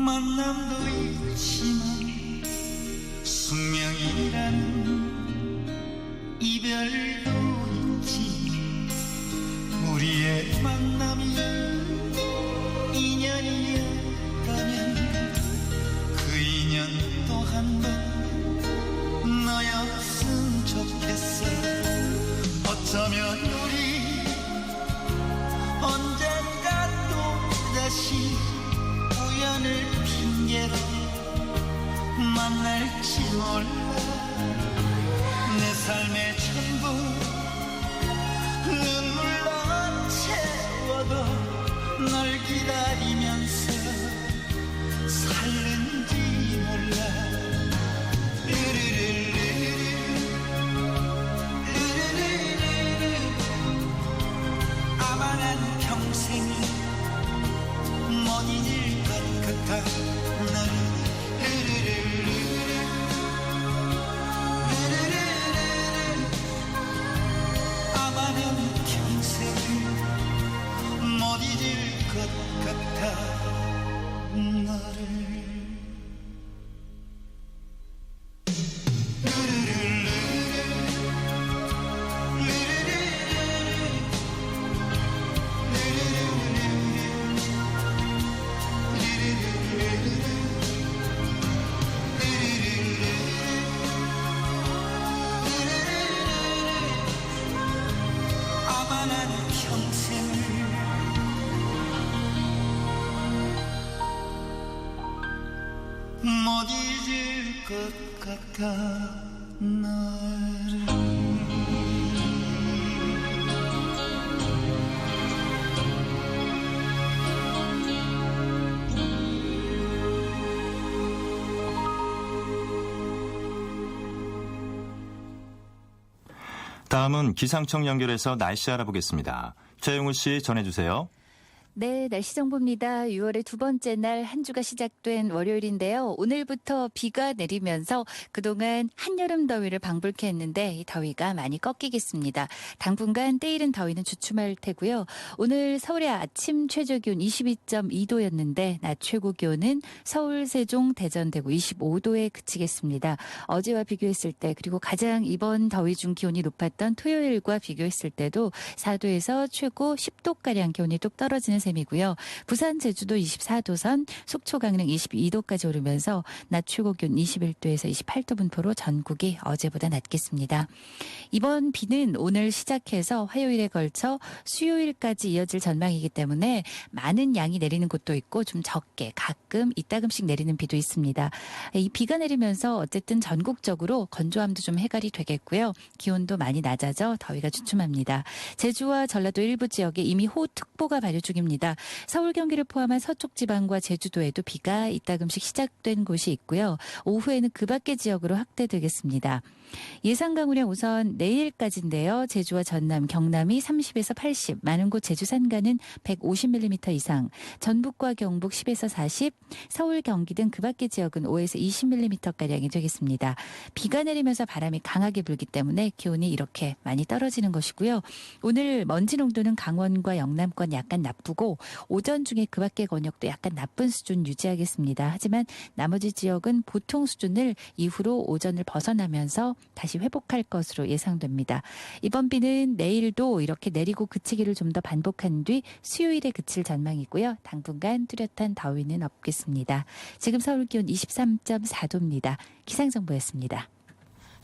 만남도 있지만 숙명이란 이별도 있지. 우리의 만남이 인연이었다면 그 인연 또 한 번 너였으면 좋겠어. 어쩌면 우리 언젠가 또다시 우연을 핑계로 만날지 몰라. 내 삶의 전부 눈물로 채워도 널 기다리면서 살는지 몰라. 아마 난 평생을 못 잊을 것 같아. 너를 아마 난 평생을 못 잊을 것 같아. 너를 아마 난 평생을 못 잊을 것 같아. 너를 다음은 기상청 연결해서 날씨 알아보겠습니다. 최영우 씨 전해주세요. 네, 날씨 정보입니다. 6월의 두 번째 날 한 주가 시작된 월요일인데요. 오늘부터 비가 내리면서 그동안 한여름 더위를 방불케 했는데 이 더위가 많이 꺾이겠습니다. 당분간 때이른 더위는 주춤할 테고요. 오늘 서울의 아침 최저 기온 22.2도였는데 낮 최고 기온은 서울, 세종, 대전, 대구 25도에 그치겠습니다. 어제와 비교했을 때 그리고 가장 이번 더위 중 기온이 높았던 토요일과 비교했을 때도 4도에서 최고 10도가량 기온이 뚝 떨어지는 셈이고요. 부산, 제주도 24도 선, 속초, 강릉 22도까지 오르면서 낮 최고 기온 21도에서 28도 분포로 전국이 어제보다 낮겠습니다. 이번 비는 오늘 시작해서 화요일에 걸쳐 수요일까지 이어질 전망이기 때문에 많은 양이 내리는 곳도 있고 좀 적게 가끔 이따금씩 내리는 비도 있습니다. 이 비가 내리면서 어쨌든 전국적으로 건조함도 좀 해결이 되겠고요. 기온도 많이 낮아져 더위가 주춤합니다. 제주와 전라도 일부 지역에 이미 호우특보가 발효 중입니다. 서울, 경기를 포함한 서쪽 지방과 제주도에도 비가 이따금씩 시작된 곳이 있고요. 오후에는 그 밖의 지역으로 확대되겠습니다. 예상 강우량 우선 내일까지인데요. 제주와 전남, 경남이 30에서 80, 많은 곳 제주 산간은 150mm 이상, 전북과 경북 10에서 40, 서울, 경기 등 그 밖의 지역은 5에서 20mm가량이 되겠습니다. 비가 내리면서 바람이 강하게 불기 때문에 기온이 이렇게 많이 떨어지는 것이고요. 오늘 먼지 농도는 강원과 영남권 약간 나쁘고 오전 중에 그 밖의 권역도 약간 나쁜 수준 유지하겠습니다. 하지만 나머지 지역은 보통 수준을 이후로 오전을 벗어나면서 다시 회복할 것으로 예상됩니다. 이번 비는 내일도 이렇게 내리고 그치기를 좀 더 반복한 뒤 수요일에 그칠 전망이고요. 당분간 뚜렷한 더위는 없겠습니다. 지금 서울 기온 23.4도입니다. 기상정보였습니다.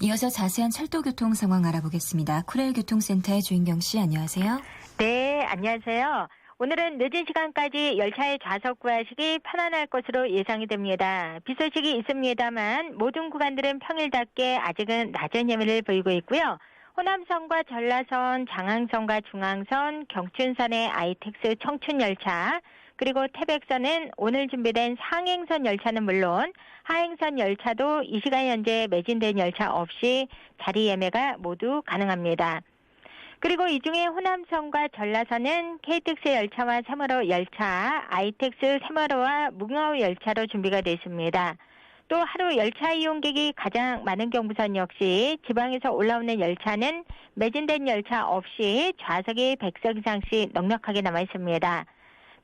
이어서 자세한 철도 교통 상황 알아보겠습니다. 쿠렐 교통센터의 주인경 씨, 안녕하세요. 네, 안녕하세요. 오늘은 늦은 시간까지 열차의 좌석 구하시기 편안할 것으로 예상이 됩니다. 비 소식이 있습니다만 모든 구간들은 평일답게 아직은 낮은 예매를 보이고 있고요. 호남선과 전라선, 장항선과 중앙선, 경춘선의 아이텍스 청춘열차, 그리고 태백선은 오늘 준비된 상행선 열차는 물론 하행선 열차도 이 시간 현재 매진된 열차 없이 자리 예매가 모두 가능합니다. 그리고 이 중에 호남선과 전라선은 KTX 열차와 세월호 열차, 아이텍스 세월호와 뭉아우 열차로 준비가 되어 있습니다. 또 하루 열차 이용객이 가장 많은 경부선 역시 지방에서 올라오는 열차는 매진된 열차 없이 좌석이 100석 이상씩 넉넉하게 남아 있습니다.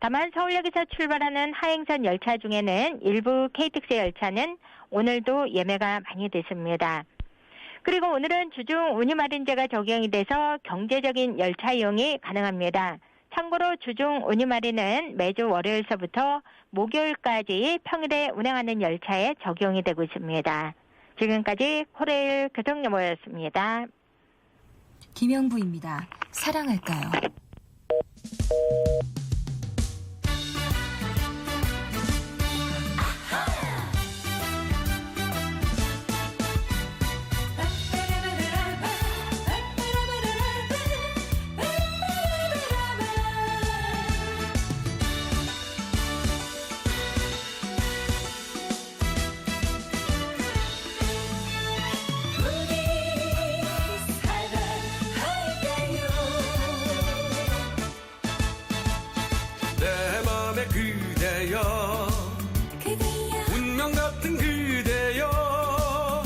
다만 서울역에서 출발하는 하행선 열차 중에는 일부 KTX 열차는 오늘도 예매가 많이 됐습니다. 그리고 오늘은 주중 운임 할인제가 적용이 돼서 경제적인 열차 이용이 가능합니다. 참고로 주중 운임 할인은 매주 월요일서부터 목요일까지 평일에 운행하는 열차에 적용이 되고 있습니다. 지금까지 코레일 교통정보였습니다. 김영부입니다. 사랑할까요? 내 맘에 그대여 운명 같은 그대여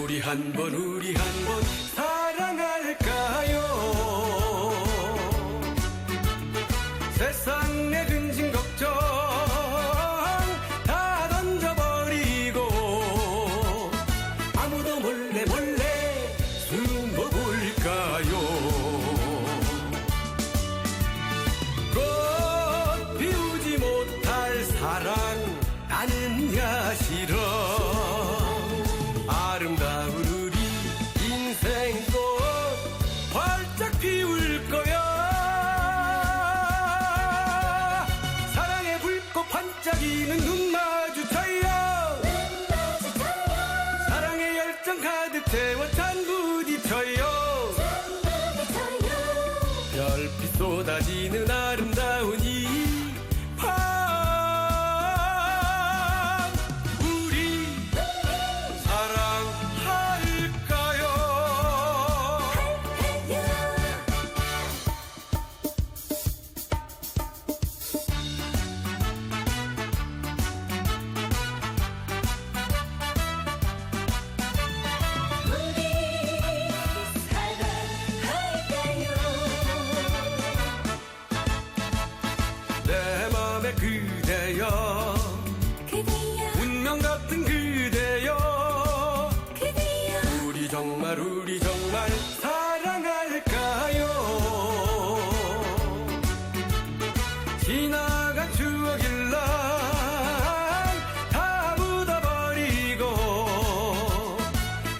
우리 한번 사랑할까요 세상 내 근심 걱정 다 던져버리고 아무도 몰래 숨어볼까요 꽃 피우지 못할 사랑 나는야 싫어 아름다운 우리 인생꽃 활짝 피울 거야 사랑의 불꽃 반짝이는 눈 마주쳐요 사랑의 열정 가득 채워 찬 부딪혀요 별빛 쏟아지는 아름다운 이 밤 우리 사랑할까요 내 맘에 그대여 운명 같은 그대여 우리 정말 사랑할까요 지나간 추억일랑 다 묻어버리고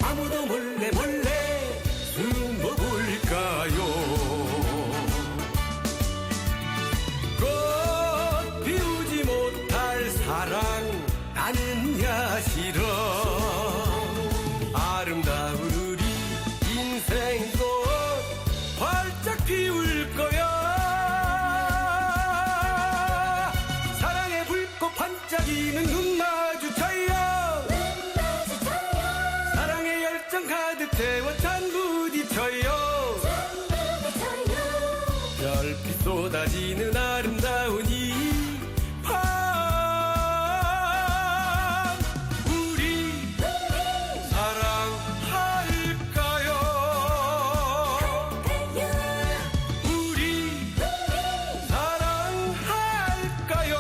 아무도 몰래 숨어볼까요 꽃 피우지 못할 사랑 나는야 싫어 아름다운 우리 인생꽃 활짝 피울 거야 사랑의 불꽃 반짝이는 눈 마주쳐요 사랑의 열정 가득 채워 찬 부딪혀요 별빛 쏟아지는 아름다운 이 밤 우리 사랑할까요 우리 사랑할까요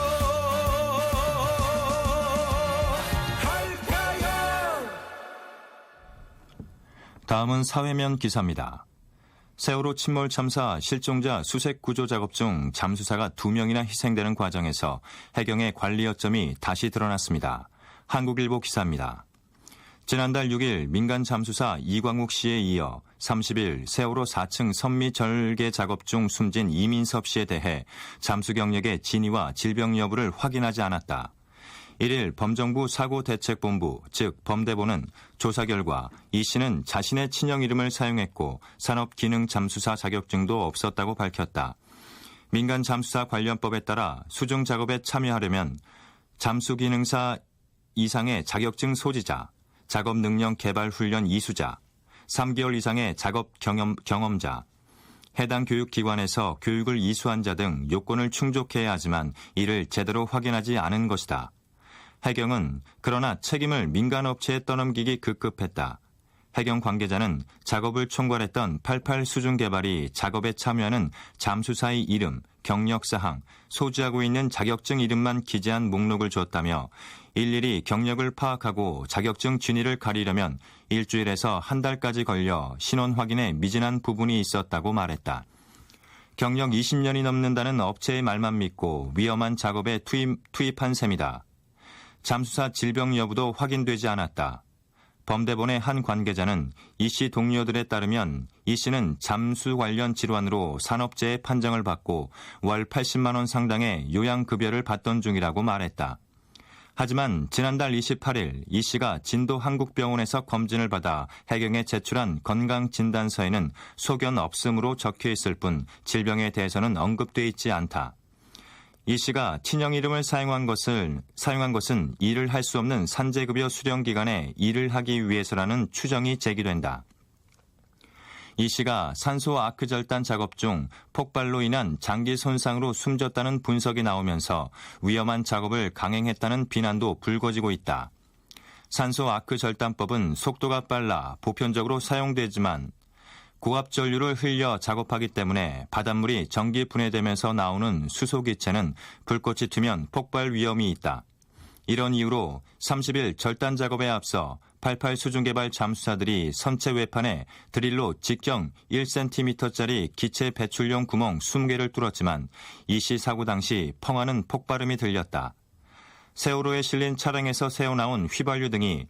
할까요 다음은 사회면 기사입니다. 세월호 침몰 참사 실종자 수색 구조 작업 중 잠수사가 2명이나 희생되는 과정에서 해경의 관리 여점이 다시 드러났습니다. 한국일보 기사입니다. 지난달 6일 민간 잠수사 이광욱 씨에 이어 30일 세월호 4층 선미 절개 작업 중 숨진 이민섭 씨에 대해 잠수 경력의 진위와 질병 여부를 확인하지 않았다. 1일 범정부 사고대책본부, 즉 범대본은 조사 결과 이 씨는 자신의 친형 이름을 사용했고 산업기능잠수사 자격증도 없었다고 밝혔다. 민간 잠수사 관련법에 따라 수중 작업에 참여하려면 잠수기능사 이상의 자격증 소지자, 작업 능력 개발 훈련 이수자, 3개월 이상의 작업 경험자, 해당 교육기관에서 교육을 이수한 자 등 요건을 충족해야 하지만 이를 제대로 확인하지 않은 것이다. 해경은 그러나 책임을 민간업체에 떠넘기기 급급했다. 해경 관계자는 작업을 총괄했던 88 수중개발이 작업에 참여하는 잠수사의 이름, 경력사항, 소지하고 있는 자격증 이름만 기재한 목록을 줬다며 일일이 경력을 파악하고 자격증 진위를 가리려면 일주일에서 한 달까지 걸려 신원 확인에 미진한 부분이 있었다고 말했다. 경력 20년이 넘는다는 업체의 말만 믿고 위험한 작업에 투입한 셈이다. 잠수사 질병 여부도 확인되지 않았다. 범대본의 한 관계자는 이 씨 동료들에 따르면 이 씨는 잠수 관련 질환으로 산업재해 판정을 받고 월 80만 원 상당의 요양급여를 받던 중이라고 말했다. 하지만 지난달 28일 이 씨가 진도 한국병원에서 검진을 받아 해경에 제출한 건강진단서에는 소견 없음으로 적혀 있을 뿐 질병에 대해서는 언급돼 있지 않다. 이 씨가 친형 이름을 사용한 것은 일을 할 수 없는 산재급여 수령 기간에 일을 하기 위해서라는 추정이 제기된다. 이 씨가 산소 아크절단 작업 중 폭발로 인한 장기 손상으로 숨졌다는 분석이 나오면서 위험한 작업을 강행했다는 비난도 불거지고 있다. 산소 아크절단법은 속도가 빨라 보편적으로 사용되지만 고압 전류를 흘려 작업하기 때문에 바닷물이 전기 분해되면서 나오는 수소기체는 불꽃이 튀면 폭발 위험이 있다. 이런 이유로 30일 절단 작업에 앞서 88 수중개발 잠수사들이 선체 외판에 드릴로 직경 1cm짜리 기체 배출용 구멍 20개를 뚫었지만 이 씨 사고 당시 펑하는 폭발음이 들렸다. 세월호에 실린 차량에서 새어나온 휘발유 등이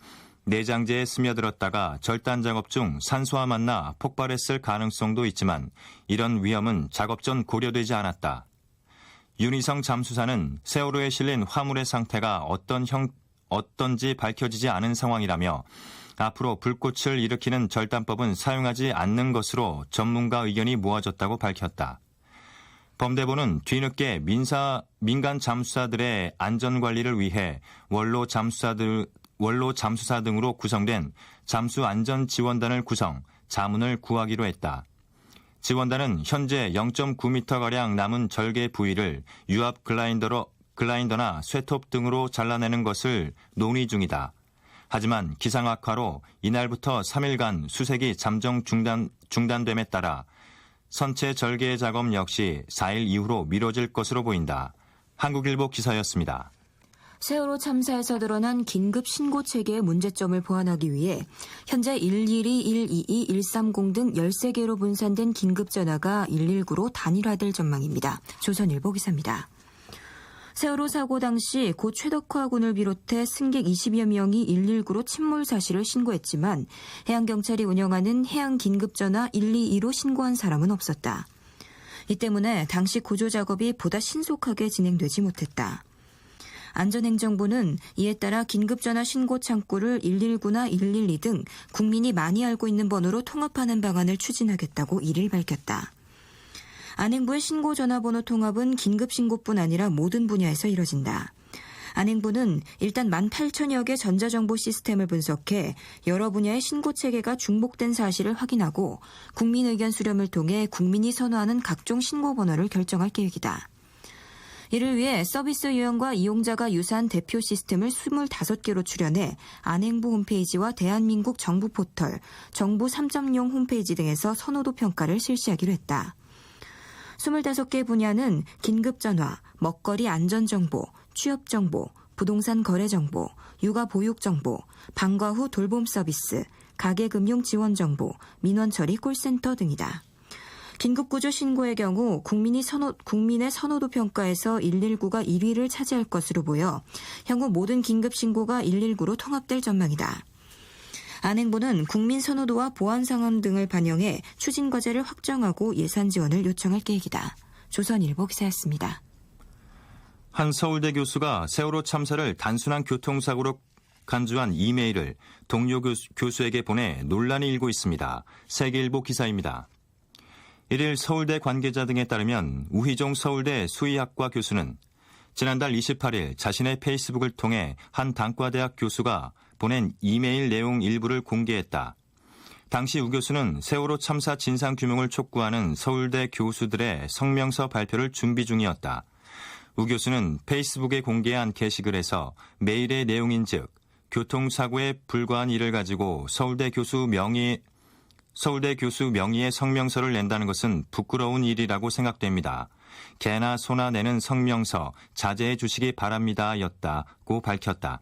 내장재에 스며들었다가 절단 작업 중 산소와 만나 폭발했을 가능성도 있지만 이런 위험은 작업 전 고려되지 않았다. 윤희성 잠수사는 세월호에 실린 화물의 상태가 어떤지 밝혀지지 않은 상황이라며 앞으로 불꽃을 일으키는 절단법은 사용하지 않는 것으로 전문가 의견이 모아졌다고 밝혔다. 범대본은 뒤늦게 민간 잠수사들의 안전관리를 위해 원로 잠수사 등으로 구성된 잠수안전지원단을 구성, 자문을 구하기로 했다. 지원단은 현재 0.9m가량 남은 절개 부위를 유압 글라인더나 쇠톱 등으로 잘라내는 것을 논의 중이다. 하지만 기상 악화로 이날부터 3일간 수색이 잠정 중단됨에 따라 선체 절개 작업 역시 4일 이후로 미뤄질 것으로 보인다. 한국일보 기사였습니다. 세월호 참사에서 드러난 긴급 신고 체계의 문제점을 보완하기 위해 현재 112, 122, 130 등 13개로 분산된 긴급 전화가 119로 단일화될 전망입니다. 조선일보 기사입니다. 세월호 사고 당시 고 최덕화 군을 비롯해 승객 20여 명이 119로 침몰 사실을 신고했지만 해양경찰이 운영하는 해양긴급전화 122로 신고한 사람은 없었다. 이 때문에 당시 구조 작업이 보다 신속하게 진행되지 못했다. 안전행정부는 이에 따라 긴급전화 신고 창구를 119나 112 등 국민이 많이 알고 있는 번호로 통합하는 방안을 추진하겠다고 1일 밝혔다. 안행부의 신고전화번호 통합은 긴급신고뿐 아니라 모든 분야에서 이뤄진다. 안행부는 일단 18,000여 개 전자정보 시스템을 분석해 여러 분야의 신고체계가 중복된 사실을 확인하고 국민 의견 수렴을 통해 국민이 선호하는 각종 신고번호를 결정할 계획이다. 이를 위해 서비스 유형과 이용자가 유사한 대표 시스템을 25개로 출연해 안행부 홈페이지와 대한민국 정부 포털, 정부 3.0 홈페이지 등에서 선호도 평가를 실시하기로 했다. 25개 분야는 긴급전화, 먹거리 안전정보, 취업정보, 부동산 거래정보, 육아보육정보, 방과 후 돌봄 서비스, 가계금융 지원정보, 민원처리 콜센터 등이다. 긴급구조 신고의 경우 국민의 선호도 평가에서 119가 1위를 차지할 것으로 보여 향후 모든 긴급신고가 119로 통합될 전망이다. 안행부는 국민 선호도와 보안 상황 등을 반영해 추진 과제를 확정하고 예산 지원을 요청할 계획이다. 조선일보 기사였습니다. 한 서울대 교수가 세월호 참사를 단순한 교통사고로 간주한 이메일을 동료 교수에게 보내 논란이 일고 있습니다. 세계일보 기사입니다. 1일 서울대 관계자 등에 따르면 우희종 서울대 수의학과 교수는 지난달 28일 자신의 페이스북을 통해 한 단과대학 교수가 보낸 이메일 내용 일부를 공개했다. 당시 우 교수는 세월호 참사 진상규명을 촉구하는 서울대 교수들의 성명서 발표를 준비 중이었다. 우 교수는 페이스북에 공개한 게시글에서 메일의 내용인즉 교통사고에 불과한 일을 가지고 서울대 교수 명의의 성명서를 낸다는 것은 부끄러운 일이라고 생각됩니다. 개나 소나 내는 성명서 자제해 주시기 바랍니다였다고 밝혔다.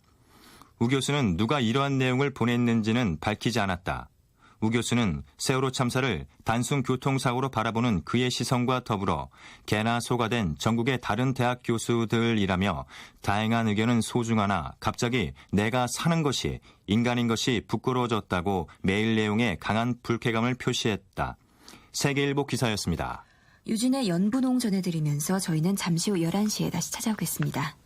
우 교수는 누가 이러한 내용을 보냈는지는 밝히지 않았다. 우 교수는 세월호 참사를 단순 교통사고로 바라보는 그의 시선과 더불어 개나 소가 된 전국의 다른 대학 교수들이라며 다양한 의견은 소중하나 갑자기 내가 사는 것이 인간인 것이 부끄러워졌다고 메일 내용에 강한 불쾌감을 표시했다. 세계일보 기사였습니다. 유진의 연분홍 전해드리면서 저희는 잠시 후 11시에 다시 찾아오겠습니다.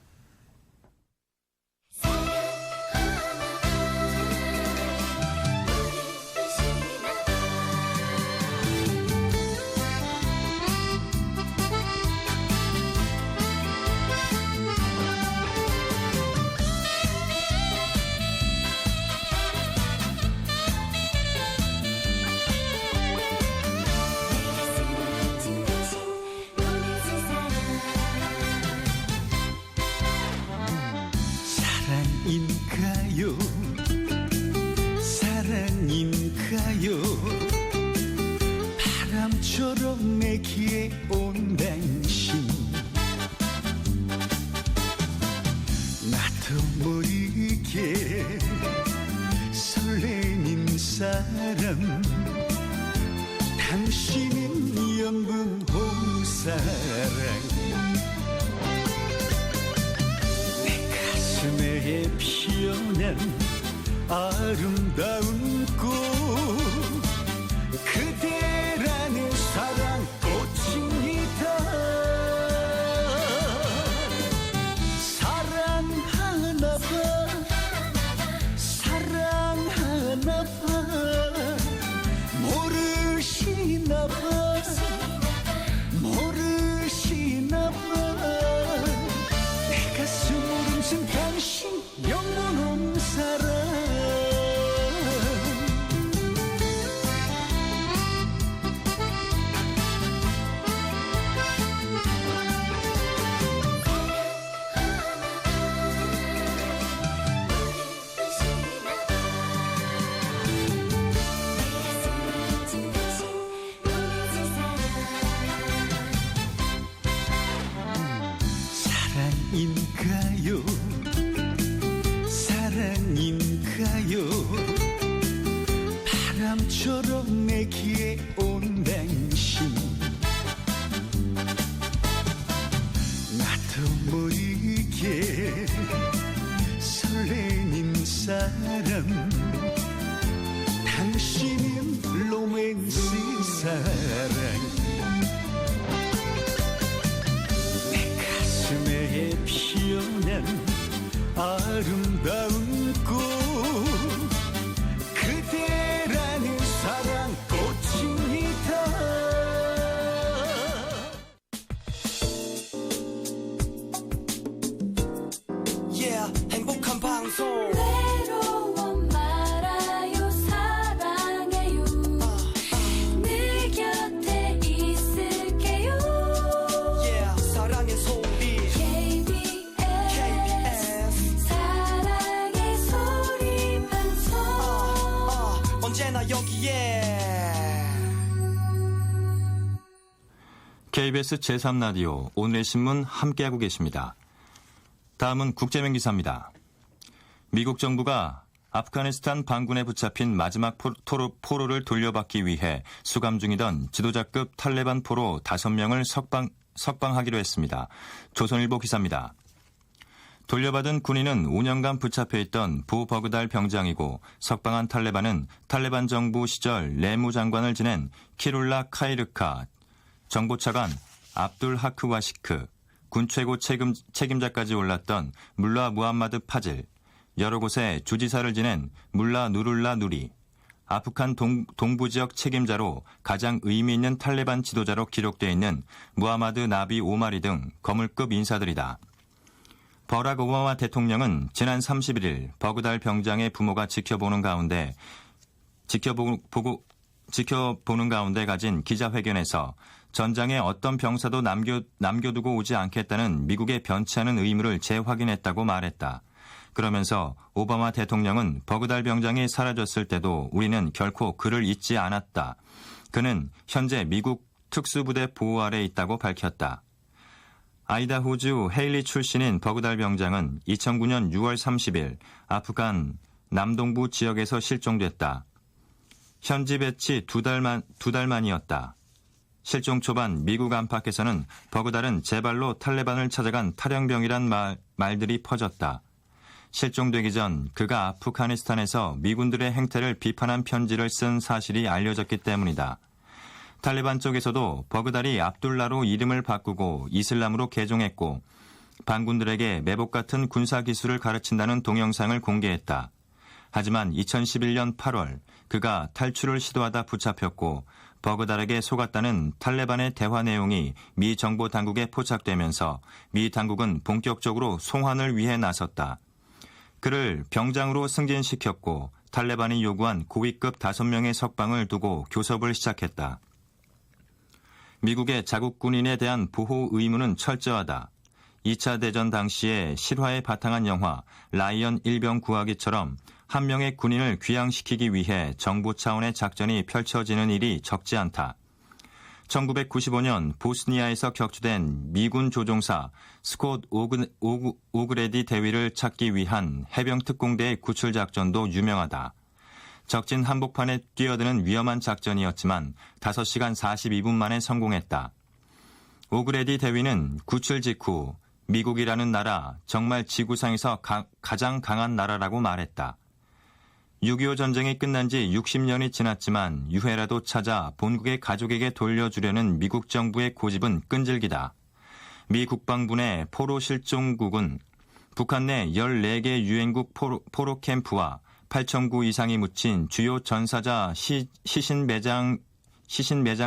사랑인가요? 사랑인가요? 바람처럼 내기에 온 당신 나도 모르게 설레는 사람 당신은 연분홍 사랑 가슴에 피어난 아름다운 꽃 그대라는 사랑꽃입니다. 사랑하나 봐 사랑하나 봐 모르시나 봐 모르시나 봐 가슴 울음쓴 당신 영원한 사랑 사랑인가요? 사랑인가요? 바람처럼 내기에 온 당신 나도 모르게 설레는 사람 당신은 로맨스 사랑 가슴에 피어난 아름다운 꽃 그대라는 사랑꽃입니다. Yeah, 행복한 방송 외로워 말아요 사랑해요 내 곁에 있을게요 Yeah, 사랑의 소리 KBS 사랑의 소리 방송 언제나 여기에 KBS 제3라디오 오늘의 신문 함께하고 계십니다. 다음은 국제면 기사입니다. 미국 정부가 아프가니스탄 반군에 붙잡힌 마지막 포로를 돌려받기 위해 수감 중이던 지도자급 탈레반 포로 5명을 석방하기로 했습니다. 조선일보 기사입니다. 돌려받은 군인은 5년간 붙잡혀 있던 부버그달 병장이고 석방한 탈레반은 탈레반 정부 시절 내무장관을 지낸 키룰라 카이르카, 정보차관 압둘 하크 와시크, 군 최고 책임자까지 올랐던 물라 무함마드 파질, 여러 곳에 주지사를 지낸 물라 누룰라 누리, 아프간 동부 지역 책임자로 가장 의미 있는 탈레반 지도자로 기록되어 있는 무하마드 나비 오마리 등 거물급 인사들이다. 버락 오바마 대통령은 지난 31일 버그달 병장의 부모가 지켜보는 가운데 가진 기자회견에서 전장에 어떤 병사도 남겨두고 오지 않겠다는 미국의 변치 않은 의무를 재확인했다고 말했다. 그러면서 오바마 대통령은 버그달 병장이 사라졌을 때도 우리는 결코 그를 잊지 않았다. 그는 현재 미국 특수부대 보호 아래 있다고 밝혔다. 아이다호주 헤일리 출신인 버그달 병장은 2009년 6월 30일 아프간 남동부 지역에서 실종됐다. 현지 배치 두 달 만이었다. 실종 초반 미국 안팎에서는 버그달은 제 발로 탈레반을 찾아간 탈영병이란 말들이 퍼졌다. 실종되기 전 그가 아프가니스탄에서 미군들의 행태를 비판한 편지를 쓴 사실이 알려졌기 때문이다. 탈레반 쪽에서도 버그달이 압둘라로 이름을 바꾸고 이슬람으로 개종했고 반군들에게 매복 같은 군사 기술을 가르친다는 동영상을 공개했다. 하지만 2011년 8월 그가 탈출을 시도하다 붙잡혔고 버그달에게 속았다는 탈레반의 대화 내용이 미 정보 당국에 포착되면서 미 당국은 본격적으로 송환을 위해 나섰다. 그를 병장으로 승진시켰고 탈레반이 요구한 고위급 5명의 석방을 두고 교섭을 시작했다. 미국의 자국 군인에 대한 보호 의무는 철저하다. 2차 대전 당시에 실화에 바탕한 영화 라이언 일병 구하기처럼 한 명의 군인을 귀양시키기 위해 정부 차원의 작전이 펼쳐지는 일이 적지 않다. 1995년 보스니아에서 격추된 미군 조종사 스콧 오그레디 대위를 찾기 위한 해병특공대의 구출 작전도 유명하다. 적진 한복판에 뛰어드는 위험한 작전이었지만 5시간 42분 만에 성공했다. 오그레디 대위는 구출 직후 미국이라는 나라 정말 지구상에서 가장 강한 나라라고 말했다. 6.25 전쟁이 끝난 지 60년이 지났지만 유해라도 찾아 본국의 가족에게 돌려주려는 미국 정부의 고집은 끈질기다. 미 국방부 내 포로 실종국은 북한 내 14개 유엔국 포로 캠프와 8,000구 이상이 묻힌 주요 전사자 시신 매장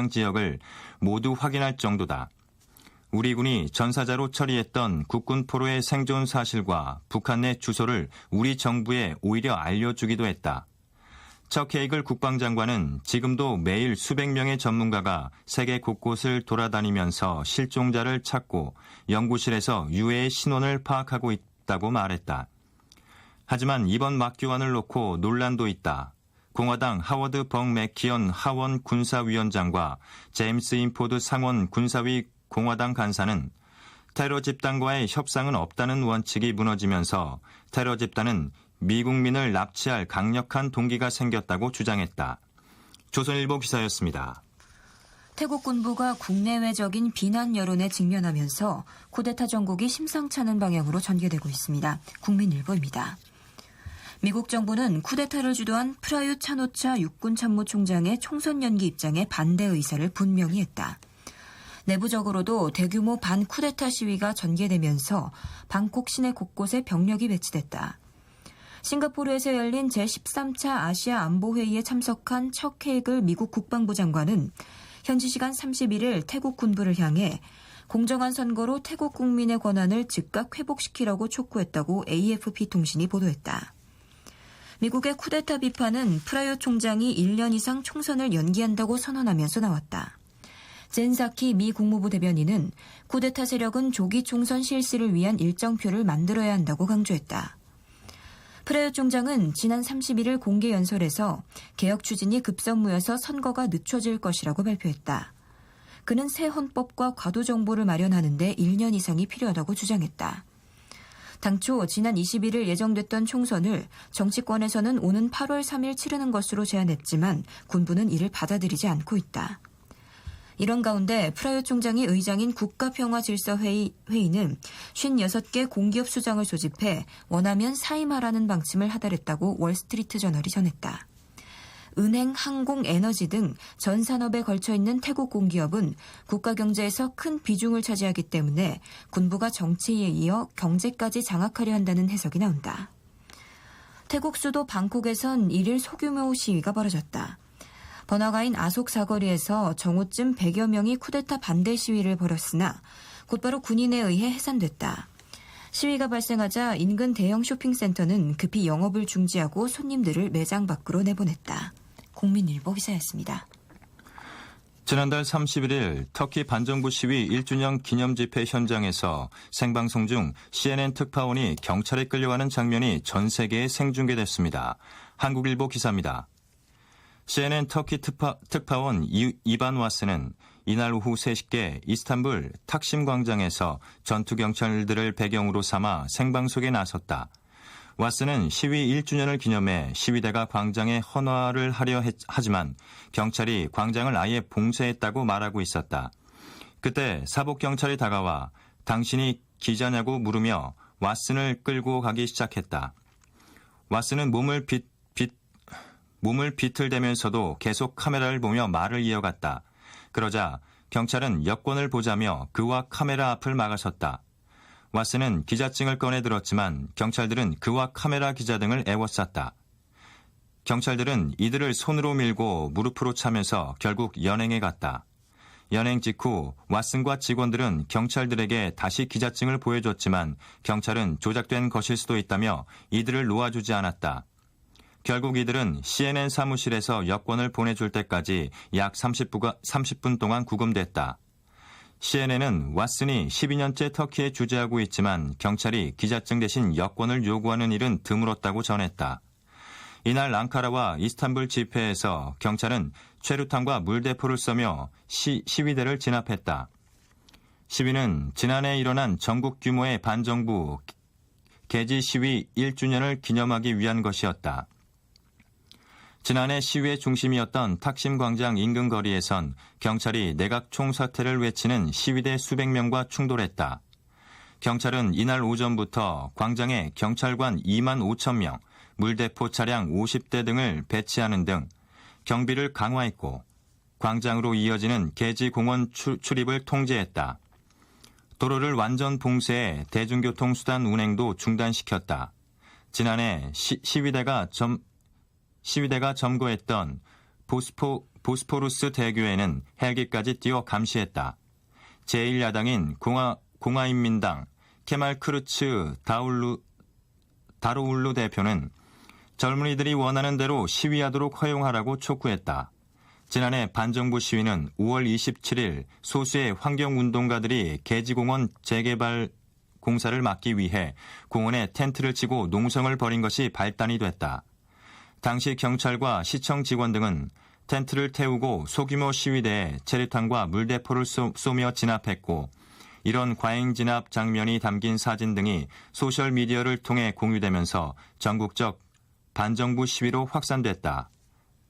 지역을 모두 확인할 정도다. 우리 군이 전사자로 처리했던 국군 포로의 생존 사실과 북한 내 주소를 우리 정부에 오히려 알려주기도 했다. 척 헤이글 국방장관은 지금도 매일 수백 명의 전문가가 세계 곳곳을 돌아다니면서 실종자를 찾고 연구실에서 유해의 신원을 파악하고 있다고 말했다. 하지만 이번 막교환을 놓고 논란도 있다. 공화당 하워드 벅 맥키언 하원 군사위원장과 제임스 인포드 상원 군사위 공화당 간사는 테러 집단과의 협상은 없다는 원칙이 무너지면서 테러 집단은 미국민을 납치할 강력한 동기가 생겼다고 주장했다. 조선일보 기사였습니다. 태국 군부가 국내외적인 비난 여론에 직면하면서 쿠데타 정국이 심상찮은 방향으로 전개되고 있습니다. 국민일보입니다. 미국 정부는 쿠데타를 주도한 프라윕 찬오차 육군참모총장의 총선 연기 입장에 반대 의사를 분명히 했다. 내부적으로도 대규모 반쿠데타 시위가 전개되면서 방콕 시내 곳곳에 병력이 배치됐다. 싱가포르에서 열린 제13차 아시아 안보회의에 참석한 척 헤이글 미국 국방부 장관은 현지 시간 31일 태국 군부를 향해 공정한 선거로 태국 국민의 권한을 즉각 회복시키라고 촉구했다고 AFP 통신이 보도했다. 미국의 쿠데타 비판은 프라윕 총장이 1년 이상 총선을 연기한다고 선언하면서 나왔다. 젠사키 미 국무부 대변인은 쿠데타 세력은 조기 총선 실시를 위한 일정표를 만들어야 한다고 강조했다. 프라윕 총장은 지난 31일 공개 연설에서 개혁 추진이 급선무여서 선거가 늦춰질 것이라고 발표했다. 그는 새 헌법과 과도 정보를 마련하는 데 1년 이상이 필요하다고 주장했다. 당초 지난 21일 예정됐던 총선을 정치권에서는 오는 8월 3일 치르는 것으로 제안했지만 군부는 이를 받아들이지 않고 있다. 이런 가운데 프라윕 총장이 의장인 국가평화질서회의는 56개 공기업 수장을 소집해 원하면 사임하라는 방침을 하달했다고 월스트리트 저널이 전했다. 은행, 항공, 에너지 등 전 산업에 걸쳐 있는 태국 공기업은 국가 경제에서 큰 비중을 차지하기 때문에 군부가 정치에 이어 경제까지 장악하려 한다는 해석이 나온다. 태국 수도 방콕에선 1일 소규모 시위가 벌어졌다. 번화가인 아속 사거리에서 정오쯤 100여 명이 쿠데타 반대 시위를 벌였으나 곧바로 군인에 의해 해산됐다. 시위가 발생하자 인근 대형 쇼핑센터는 급히 영업을 중지하고 손님들을 매장 밖으로 내보냈다. 국민일보 기사였습니다. 지난달 31일 터키 반정부 시위 1주년 기념 집회 현장에서 생방송 중 CNN 특파원이 경찰에 끌려가는 장면이 전 세계에 생중계됐습니다. 한국일보 기사입니다. CNN 터키 특파원 이반 와스는 이날 오후 3시께 이스탄불 탁심 광장에서 전투경찰들을 배경으로 삼아 생방송에 나섰다. 와스는 시위 1주년을 기념해 시위대가 광장에 헌화를 하려 하지만 경찰이 광장을 아예 봉쇄했다고 말하고 있었다. 그때 사복경찰이 다가와 당신이 기자냐고 물으며 왓슨을 끌고 가기 시작했다. 왓슨은 몸을 비틀대면서도 계속 카메라를 보며 말을 이어갔다. 그러자 경찰은 여권을 보자며 그와 카메라 앞을 막아섰다. 왓슨은 기자증을 꺼내 들었지만 경찰들은 그와 카메라 기자 등을 애워쌌다. 경찰들은 이들을 손으로 밀고 무릎으로 차면서 결국 연행에 갔다. 연행 직후 왓슨과 직원들은 경찰들에게 다시 기자증을 보여줬지만 경찰은 조작된 것일 수도 있다며 이들을 놓아주지 않았다. 결국 이들은 CNN 사무실에서 여권을 보내줄 때까지 약 30분 동안 구금됐다. CNN은 왓슨이 12년째 터키에 주재하고 있지만 경찰이 기자증 대신 여권을 요구하는 일은 드물었다고 전했다. 이날 앙카라와 이스탄불 집회에서 경찰은 최루탄과 물대포를 쏘며 시위대를 진압했다. 시위는 지난해 일어난 전국 규모의 반정부 개지 시위 1주년을 기념하기 위한 것이었다. 지난해 시위의 중심이었던 탁심 광장 인근 거리에선 경찰이 내각 총사퇴를 외치는 시위대 수백 명과 충돌했다. 경찰은 이날 오전부터 광장에 경찰관 2만 5천 명, 물대포 차량 50대 등을 배치하는 등 경비를 강화했고 광장으로 이어지는 개지공원 출입을 통제했다. 도로를 완전 봉쇄해 대중교통수단 운행도 중단시켰다. 지난해 시위대가 점거했던 보스포루스 대교에는 헬기까지 띄워 감시했다. 제1야당인 공화인민당 케말 크루츠 다로울루 대표는 젊은이들이 원하는 대로 시위하도록 허용하라고 촉구했다. 지난해 반정부 시위는 5월 27일 소수의 환경운동가들이 개지공원 재개발 공사를 막기 위해 공원에 텐트를 치고 농성을 벌인 것이 발단이 됐다. 당시 경찰과 시청 직원 등은 텐트를 태우고 소규모 시위대에 체류탄과 물대포를 쏘며 진압했고 이런 과잉 진압 장면이 담긴 사진 등이 소셜미디어를 통해 공유되면서 전국적 반정부 시위로 확산됐다.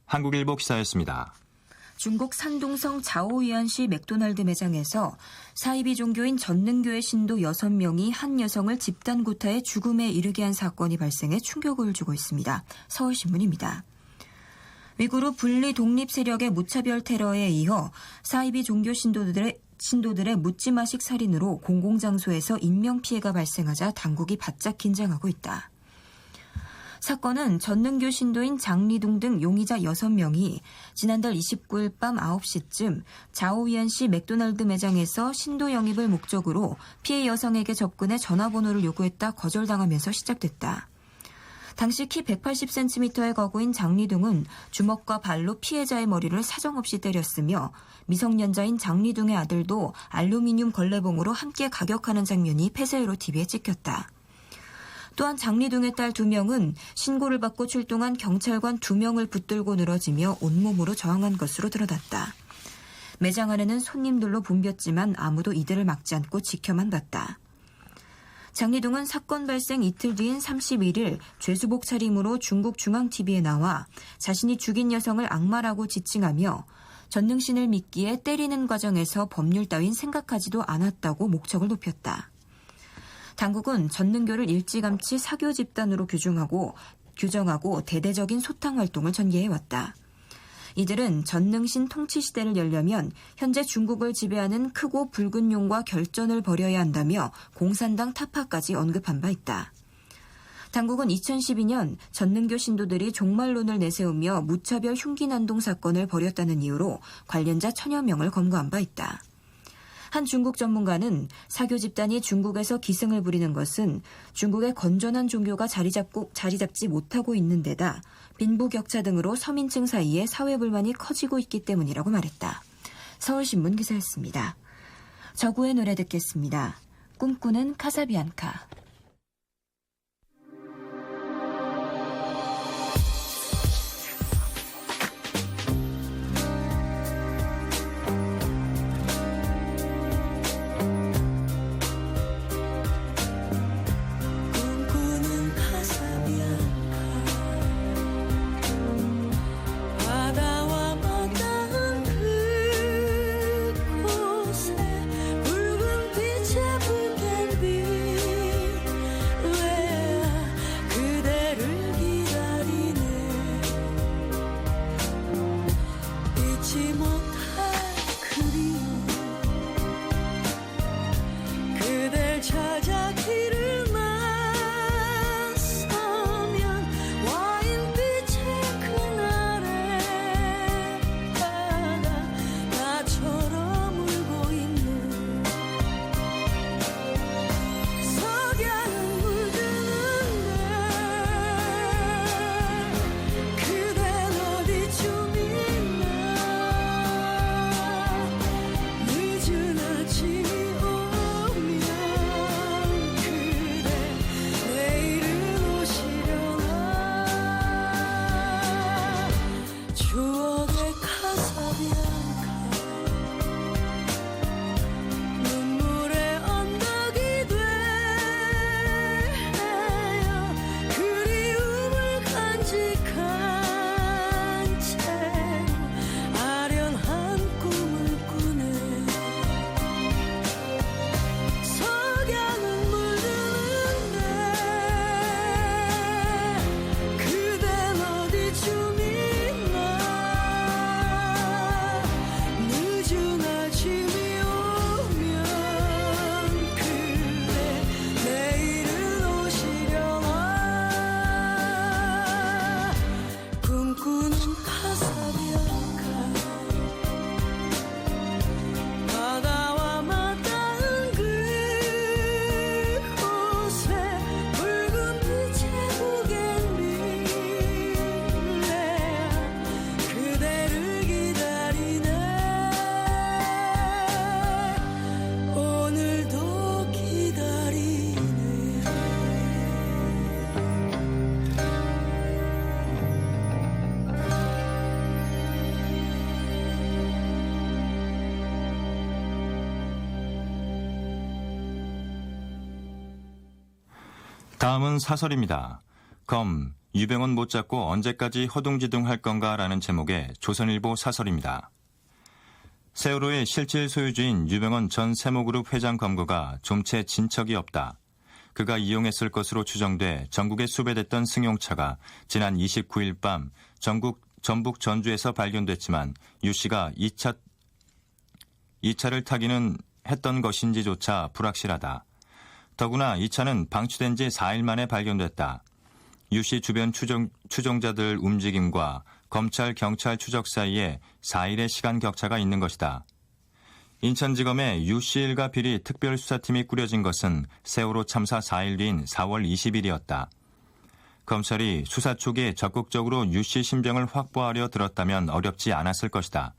한국일보 기사였습니다. 중국 산둥성 자오위안시 맥도날드 매장에서 사이비 종교인 전능교의 신도 6명이 한 여성을 집단 구타해 죽음에 이르게 한 사건이 발생해 충격을 주고 있습니다. 서울신문입니다. 위구르 분리 독립 세력의 무차별 테러에 이어 사이비 종교 신도들의 묻지마식 살인으로 공공장소에서 인명피해가 발생하자 당국이 바짝 긴장하고 있다. 사건은 전능교 신도인 장리둥 등 용의자 6명이 지난달 29일 밤 9시쯤 자오위안시 맥도날드 매장에서 신도 영입을 목적으로 피해 여성에게 접근해 전화번호를 요구했다 거절당하면서 시작됐다. 당시 키 180cm의 거구인 장리둥은 주먹과 발로 피해자의 머리를 사정없이 때렸으며 미성년자인 장리둥의 아들도 알루미늄 걸레봉으로 함께 가격하는 장면이 폐쇄로 TV에 찍혔다. 또한 장리둥의 딸 2명은 신고를 받고 출동한 경찰관 2명을 붙들고 늘어지며 온몸으로 저항한 것으로 드러났다. 매장 안에는 손님들로 붐볐지만 아무도 이들을 막지 않고 지켜만 봤다. 장리둥은 사건 발생 이틀 뒤인 31일 죄수복 차림으로 중국 중앙TV에 나와 자신이 죽인 여성을 악마라고 지칭하며 전능신을 믿기에 때리는 과정에서 법률 따윈 생각하지도 않았다고 목청을 높였다. 당국은 전능교를 일찌감치 사교 집단으로 규정하고 대대적인 소탕 활동을 전개해왔다. 이들은 전능신 통치 시대를 열려면 현재 중국을 지배하는 크고 붉은 용과 결전을 벌여야 한다며 공산당 타파까지 언급한 바 있다. 당국은 2012년 전능교 신도들이 종말론을 내세우며 무차별 흉기난동 사건을 벌였다는 이유로 관련자 1000여 명을 검거한 바 있다. 한 중국 전문가는 사교 집단이 중국에서 기승을 부리는 것은 중국의 건전한 종교가 자리 잡지 못하고 있는 데다 빈부격차 등으로 서민층 사이에 사회불만이 커지고 있기 때문이라고 말했다. 서울신문 기사였습니다. 저구의 노래 듣겠습니다. 꿈꾸는 카사비안카. 다음은 사설입니다. 검, 유병원 못 잡고 언제까지 허둥지둥 할 건가라는 제목의 조선일보 사설입니다. 세월호의 실질 소유주인 유병원 전 세모그룹 회장 검거가 좀채 진척이 없다. 그가 이용했을 것으로 추정돼 전국에 수배됐던 승용차가 지난 29일 밤 전북 전주에서 발견됐지만 유 씨가 이 차를 타기는 했던 것인지조차 불확실하다. 더구나 이 차는 방치된 지 4일 만에 발견됐다. 유 씨 주변 추종자들 움직임과 검찰, 경찰 추적 사이에 4일의 시간 격차가 있는 것이다. 인천지검의 유 씨 일가 비리 특별수사팀이 꾸려진 것은 세월호 참사 4일 뒤인 4월 20일이었다. 검찰이 수사 초기에 적극적으로 유 씨 신병을 확보하려 들었다면 어렵지 않았을 것이다.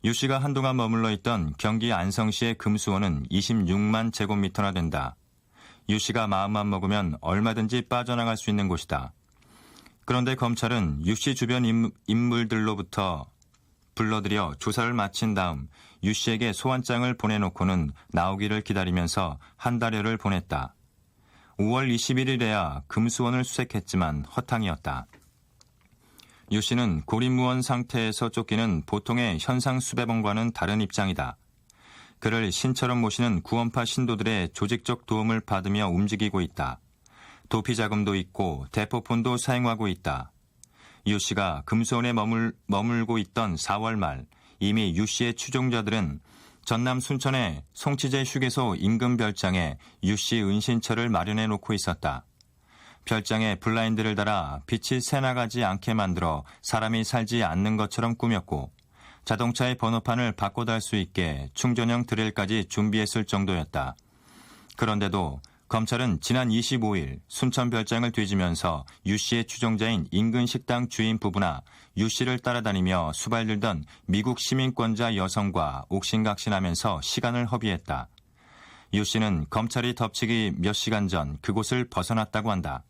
유 씨가 한동안 머물러 있던 경기 안성시의 금수원은 26만 제곱미터나 된다. 유 씨가 마음만 먹으면 얼마든지 빠져나갈 수 있는 곳이다. 그런데 검찰은 유 씨 주변 인물들로부터 불러들여 조사를 마친 다음 유 씨에게 소환장을 보내놓고는 나오기를 기다리면서 한 달여를 보냈다. 5월 21일에야 금수원을 수색했지만 허탕이었다. 유 씨는 고립무원 상태에서 쫓기는 보통의 현상 수배범과는 다른 입장이다. 그를 신처럼 모시는 구원파 신도들의 조직적 도움을 받으며 움직이고 있다. 도피 자금도 있고 대포폰도 사용하고 있다. 유 씨가 금수원에 머물고 있던 4월 말 이미 유 씨의 추종자들은 전남 순천의 송치제 휴게소 인근 별장에 유 씨 은신처를 마련해 놓고 있었다. 별장에 블라인드를 달아 빛이 새나가지 않게 만들어 사람이 살지 않는 것처럼 꾸몄고 자동차의 번호판을 바꿔 달 수 있게 충전형 드릴까지 준비했을 정도였다. 그런데도 검찰은 지난 25일 순천 별장을 뒤지면서 유 씨의 추종자인 인근 식당 주인 부부나 유 씨를 따라다니며 수발들던 미국 시민권자 여성과 옥신각신하면서 시간을 허비했다. 유 씨는 검찰이 덮치기 몇 시간 전 그곳을 벗어났다고 한다.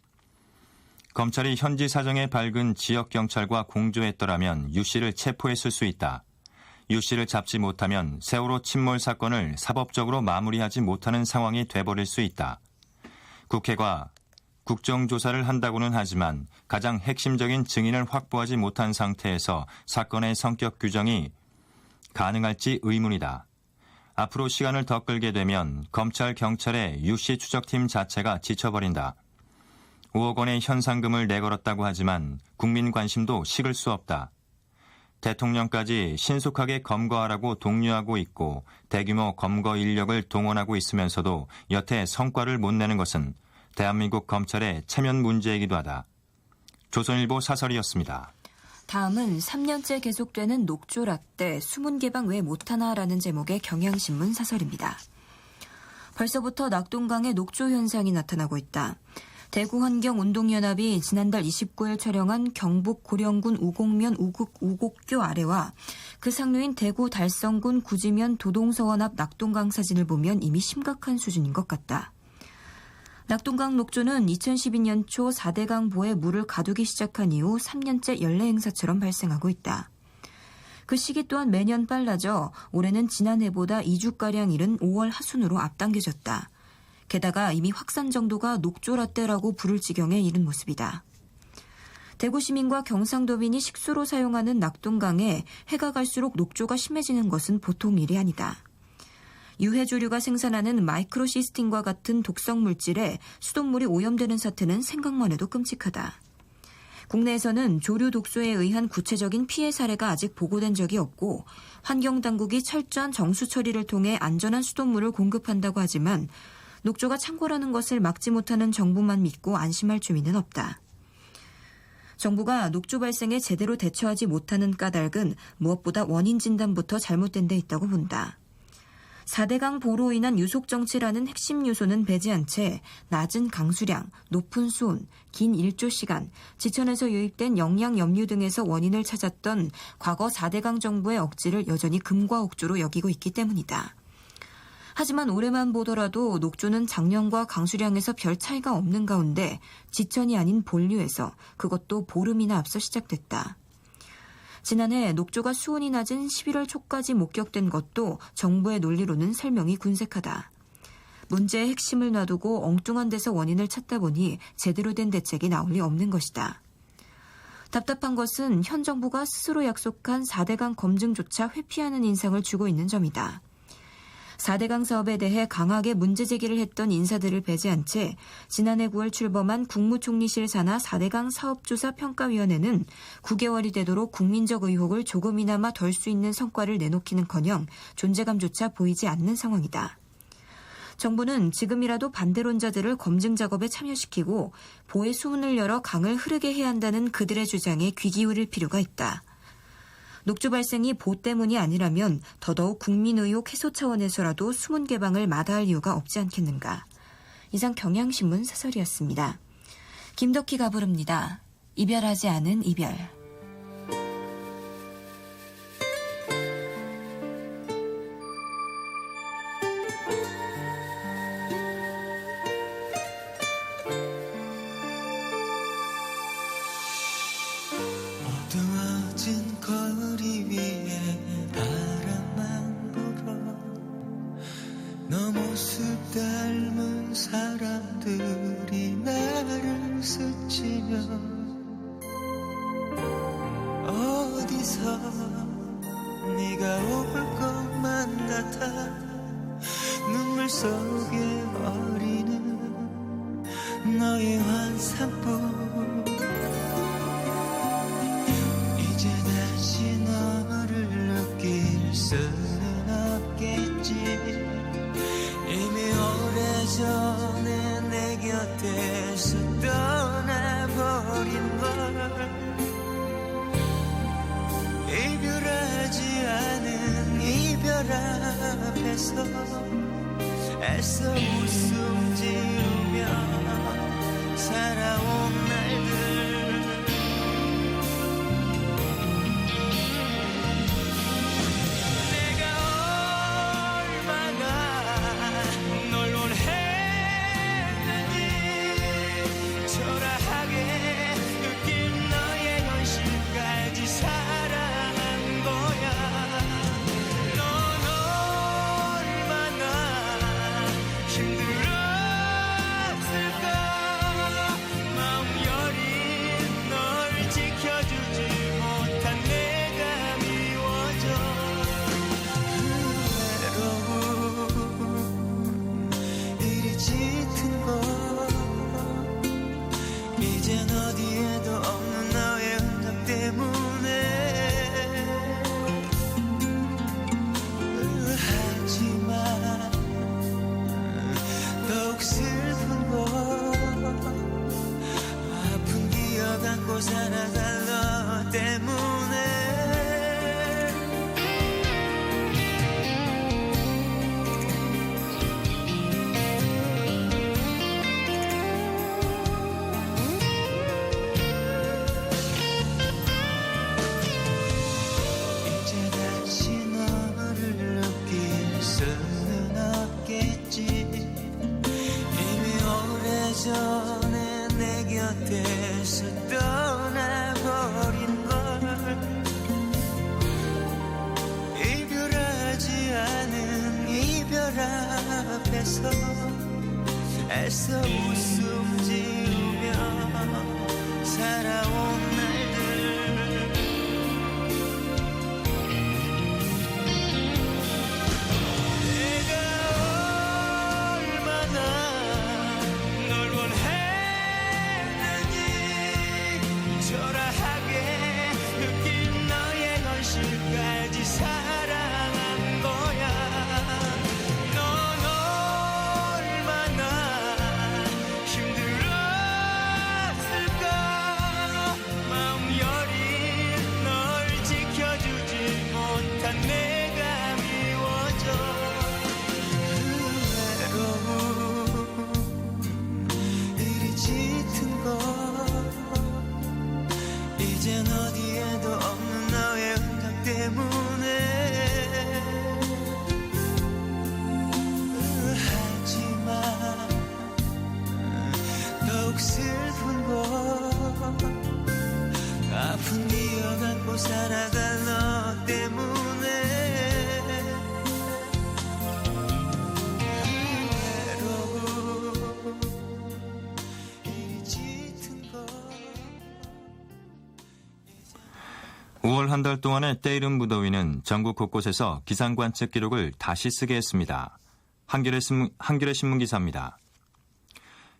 검찰이 현지 사정에 밝은 지역경찰과 공조했더라면 유 씨를 체포했을 수 있다. 유 씨를 잡지 못하면 세월호 침몰 사건을 사법적으로 마무리하지 못하는 상황이 돼버릴 수 있다. 국회가 국정조사를 한다고는 하지만 가장 핵심적인 증인을 확보하지 못한 상태에서 사건의 성격 규정이 가능할지 의문이다. 앞으로 시간을 더 끌게 되면 검찰, 경찰의 유 씨 추적팀 자체가 지쳐버린다. 5억 원의 현상금을 내걸었다고 하지만 국민 관심도 식을 수 없다. 대통령까지 신속하게 검거하라고 독려하고 있고 대규모 검거 인력을 동원하고 있으면서도 여태 성과를 못 내는 것은 대한민국 검찰의 체면 문제이기도 하다. 조선일보 사설이었습니다. 다음은 3년째 계속되는 녹조 라떼 수문 개방 왜 못하나라는 제목의 경향신문 사설입니다. 벌써부터 낙동강에 녹조 현상이 나타나고 있다. 대구환경운동연합이 지난달 29일 촬영한 경북 고령군 우곡면 우곡교 아래와 그 상류인 대구 달성군 구지면 도동서원 앞 낙동강 사진을 보면 이미 심각한 수준인 것 같다. 낙동강 녹조는 2012년 초 4대 강보에 물을 가두기 시작한 이후 3년째 연례 행사처럼 발생하고 있다. 그 시기 또한 매년 빨라져 올해는 지난해보다 2주가량 이른 5월 하순으로 앞당겨졌다. 게다가 이미 확산 정도가 녹조라떼라고 부를 지경에 이른 모습이다. 대구 시민과 경상도민이 식수로 사용하는 낙동강에 해가 갈수록 녹조가 심해지는 것은 보통 일이 아니다. 유해조류가 생산하는 마이크로시스틴과 같은 독성 물질에 수돗물이 오염되는 사태는 생각만 해도 끔찍하다. 국내에서는 조류 독소에 의한 구체적인 피해 사례가 아직 보고된 적이 없고 환경당국이 철저한 정수 처리를 통해 안전한 수돗물을 공급한다고 하지만 녹조가 창궐하는 것을 막지 못하는 정부만 믿고 안심할 주민은 없다. 정부가 녹조 발생에 제대로 대처하지 못하는 까닭은 무엇보다 원인 진단부터 잘못된 데 있다고 본다. 4대강 보로 인한 유속정체라는 핵심 요소는 배제한 채 낮은 강수량, 높은 수온, 긴 일조 시간, 지천에서 유입된 영양 염류 등에서 원인을 찾았던 과거 4대강 정부의 억지를 여전히 금과 옥조로 여기고 있기 때문이다. 하지만 올해만 보더라도 녹조는 작년과 강수량에서 별 차이가 없는 가운데 지천이 아닌 본류에서 그것도 보름이나 앞서 시작됐다. 지난해 녹조가 수온이 낮은 11월 초까지 목격된 것도 정부의 논리로는 설명이 군색하다. 문제의 핵심을 놔두고 엉뚱한 데서 원인을 찾다 보니 제대로 된 대책이 나올 리 없는 것이다. 답답한 것은 현 정부가 스스로 약속한 4대강 검증조차 회피하는 인상을 주고 있는 점이다. 4대강 사업에 대해 강하게 문제 제기를 했던 인사들을 배제한 채 지난해 9월 출범한 국무총리실 산하 4대강 사업조사평가위원회는 9개월이 되도록 국민적 의혹을 조금이나마 덜 수 있는 성과를 내놓기는커녕 존재감조차 보이지 않는 상황이다. 정부는 지금이라도 반대론자들을 검증 작업에 참여시키고 보의 수문을 열어 강을 흐르게 해야 한다는 그들의 주장에 귀 기울일 필요가 있다. 녹조 발생이 보 때문이 아니라면 더더욱 국민의혹 해소 차원에서라도 수문 개방을 마다할 이유가 없지 않겠는가. 이상 경향신문 사설이었습니다. 김덕희가 부릅니다. 이별하지 않은 이별. 어두워진 거리 위에 바람만 불어 너 모습 닮은 사람들이 나를 스치며 어디서 네가 올 것만 같아 눈물 속에 어리는 너의 환상뿐 이제 다시 너를 느낄 수는 없겠지 이미 오래전에 내 곁에서 떠나버린 걸 이별하지 않은 이별 앞에서 애써 웃음 지으며 살아온 날들 이젠 어디에도 없는 너의 흔적 때문에 하지만 더욱 슬픈 건 아픈 기억 안고 살아갈 너 때문에 전에 내 곁에서 떠나버린 걸 이별하지 않은 이별 앞에서 애써 웃음 지으며 살아온 날들 사랑한 거야 넌 얼마나 힘들었을까 마음 여린 널 지켜주지 못한 내가 미워져 외로움 이리 짙은 거 이젠 어디에도 없는 너의 흔적 때문에 하지만 더욱 슬픈 건 아픈 기억 안고 살아갈 너 때문에 5월 한 달 동안의 때이른 무더위는 전국 곳곳에서 기상관측 기록을 다시 쓰게 했습니다. 한겨레 신문 기사입니다.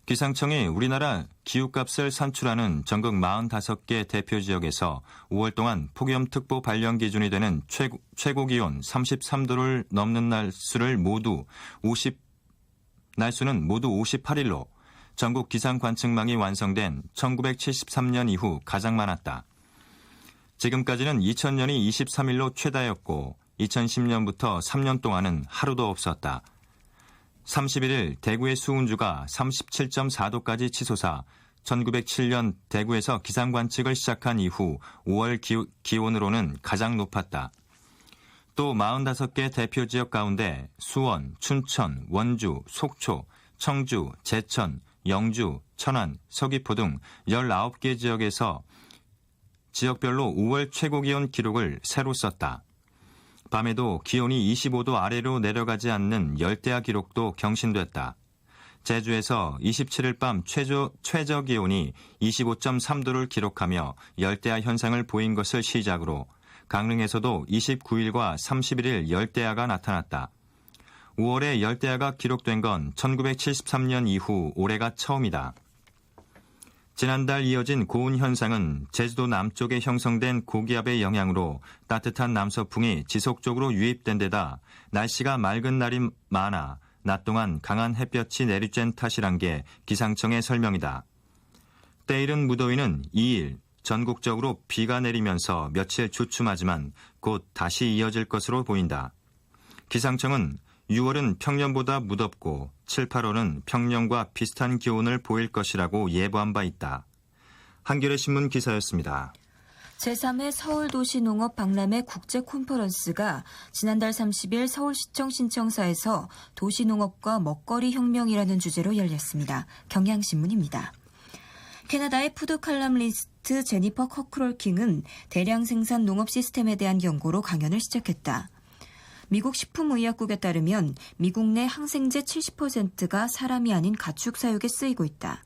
기상청이 우리나라 기후값을 산출하는 전국 45개 대표 지역에서 5월 동안 폭염특보 발령 기준이 되는 최고 기온 33도를 넘는 날수는 모두 58일로 전국 기상관측망이 완성된 1973년 이후 가장 많았다. 지금까지는 2000년이 23일로 최다였고 2010년부터 3년 동안은 하루도 없었다. 31일 대구의 수은주가 37.4도까지 치솟아 1907년 대구에서 기상관측을 시작한 이후 5월 기온으로는 가장 높았다. 또 45개 대표 지역 가운데 수원, 춘천, 원주, 속초, 청주, 제천, 영주, 천안, 서귀포 등 19개 지역에서 지역별로 5월 최고기온 기록을 새로 썼다. 밤에도 기온이 25도 아래로 내려가지 않는 열대야 기록도 경신됐다. 제주에서 27일 밤 최저 기온이 25.3도를 기록하며 열대야 현상을 보인 것을 시작으로 강릉에서도 29일과 31일 열대야가 나타났다. 5월에 열대야가 기록된 건 1973년 이후 올해가 처음이다. 지난달 이어진 고온 현상은 제주도 남쪽에 형성된 고기압의 영향으로 따뜻한 남서풍이 지속적으로 유입된 데다 날씨가 맑은 날이 많아 낮 동안 강한 햇볕이 내리쬐는 탓이란 게 기상청의 설명이다. 때이른 무더위는 2일 전국적으로 비가 내리면서 며칠 주춤하지만 곧 다시 이어질 것으로 보인다. 기상청은 6월은 평년보다 무덥고 7, 8월은 평년과 비슷한 기온을 보일 것이라고 예보한 바 있다. 한겨레 신문 기사였습니다. 제3회 서울도시농업 박람회 국제 콘퍼런스가 지난달 30일 서울시청 신청사에서 도시농업과 먹거리 혁명이라는 주제로 열렸습니다. 경향신문입니다. 캐나다의 푸드 칼럼니스트 제니퍼 커크롤킹은 대량 생산 농업 시스템에 대한 연구로 강연을 시작했다. 미국 식품의약국에 따르면 미국 내 항생제 70%가 사람이 아닌 가축 사육에 쓰이고 있다.